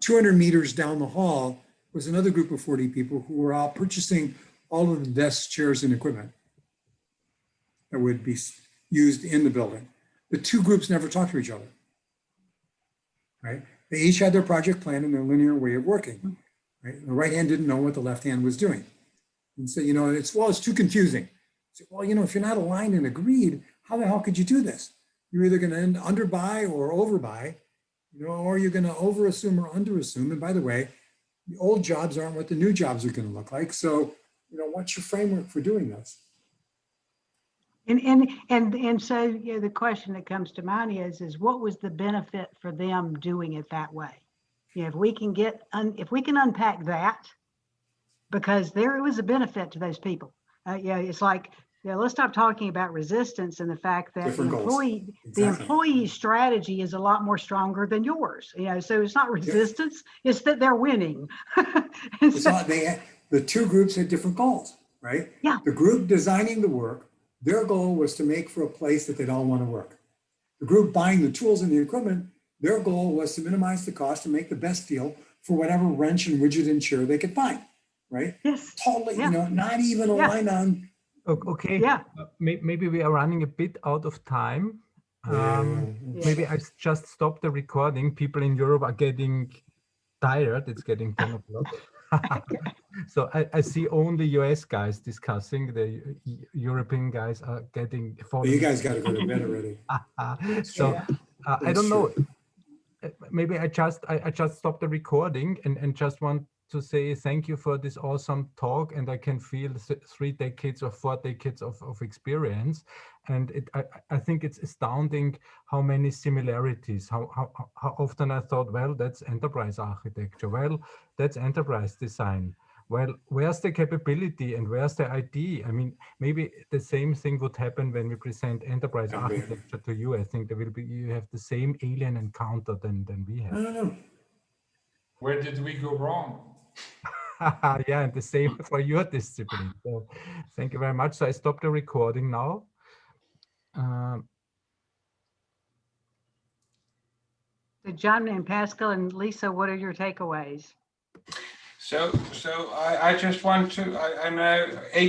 200 meters down the hall was another group of 40 people who were all purchasing all of the desks, chairs, and equipment that would be used in the building. The two groups never talked to each other, right? They each had their project plan and their linear way of working, right? The right hand didn't know what the left hand was doing. And so, it's too confusing. So, if you're not aligned and agreed, how the hell could you do this? You're either going to end underbuy or overbuy, or you're going to overassume or underassume. And by the way, the old jobs aren't what the new jobs are going to look like. So, what's your framework for doing this? And so the question that comes to mind is what was the benefit for them doing it that way? If we can unpack that, because there was a benefit to those people. It's like Yeah, let's stop talking about resistance and the fact that Different goals. the Exactly. employee's strategy is a lot more stronger than yours. So it's not resistance, it's that they're winning. It's not, the two groups had different goals, right? Yeah. The group designing the work, their goal was to make for a place that they'd all want to work. The group buying the tools and the equipment, their goal was to minimize the cost and make the best deal for whatever wrench and widget and chair they could find, right? Yes. Totally, Yeah. not even aligned on. Okay. Yeah. Maybe we are running a bit out of time. Maybe I just stop the recording. People in Europe are getting tired. It's getting 10 o'clock. So I see only US guys discussing. The European guys are getting falling. You guys got to go to bed already. So I don't know. Maybe I just stopped the recording and just want to say thank you for this awesome talk, and I can feel 3 decades or 4 decades of experience, and I think it's astounding how many similarities. How often I thought, well, that's enterprise architecture. Well, that's enterprise design. Well, where's the capability and where's the ID? I mean, maybe the same thing would happen when we present enterprise architecture to you. I think you have the same alien encounter than we have. I don't know. Where did we go wrong? Yeah, and the same for your discipline. So thank you very much. So I stop the recording now. So John and Pascal and Lisa, what are your takeaways? So I just want to, I know 8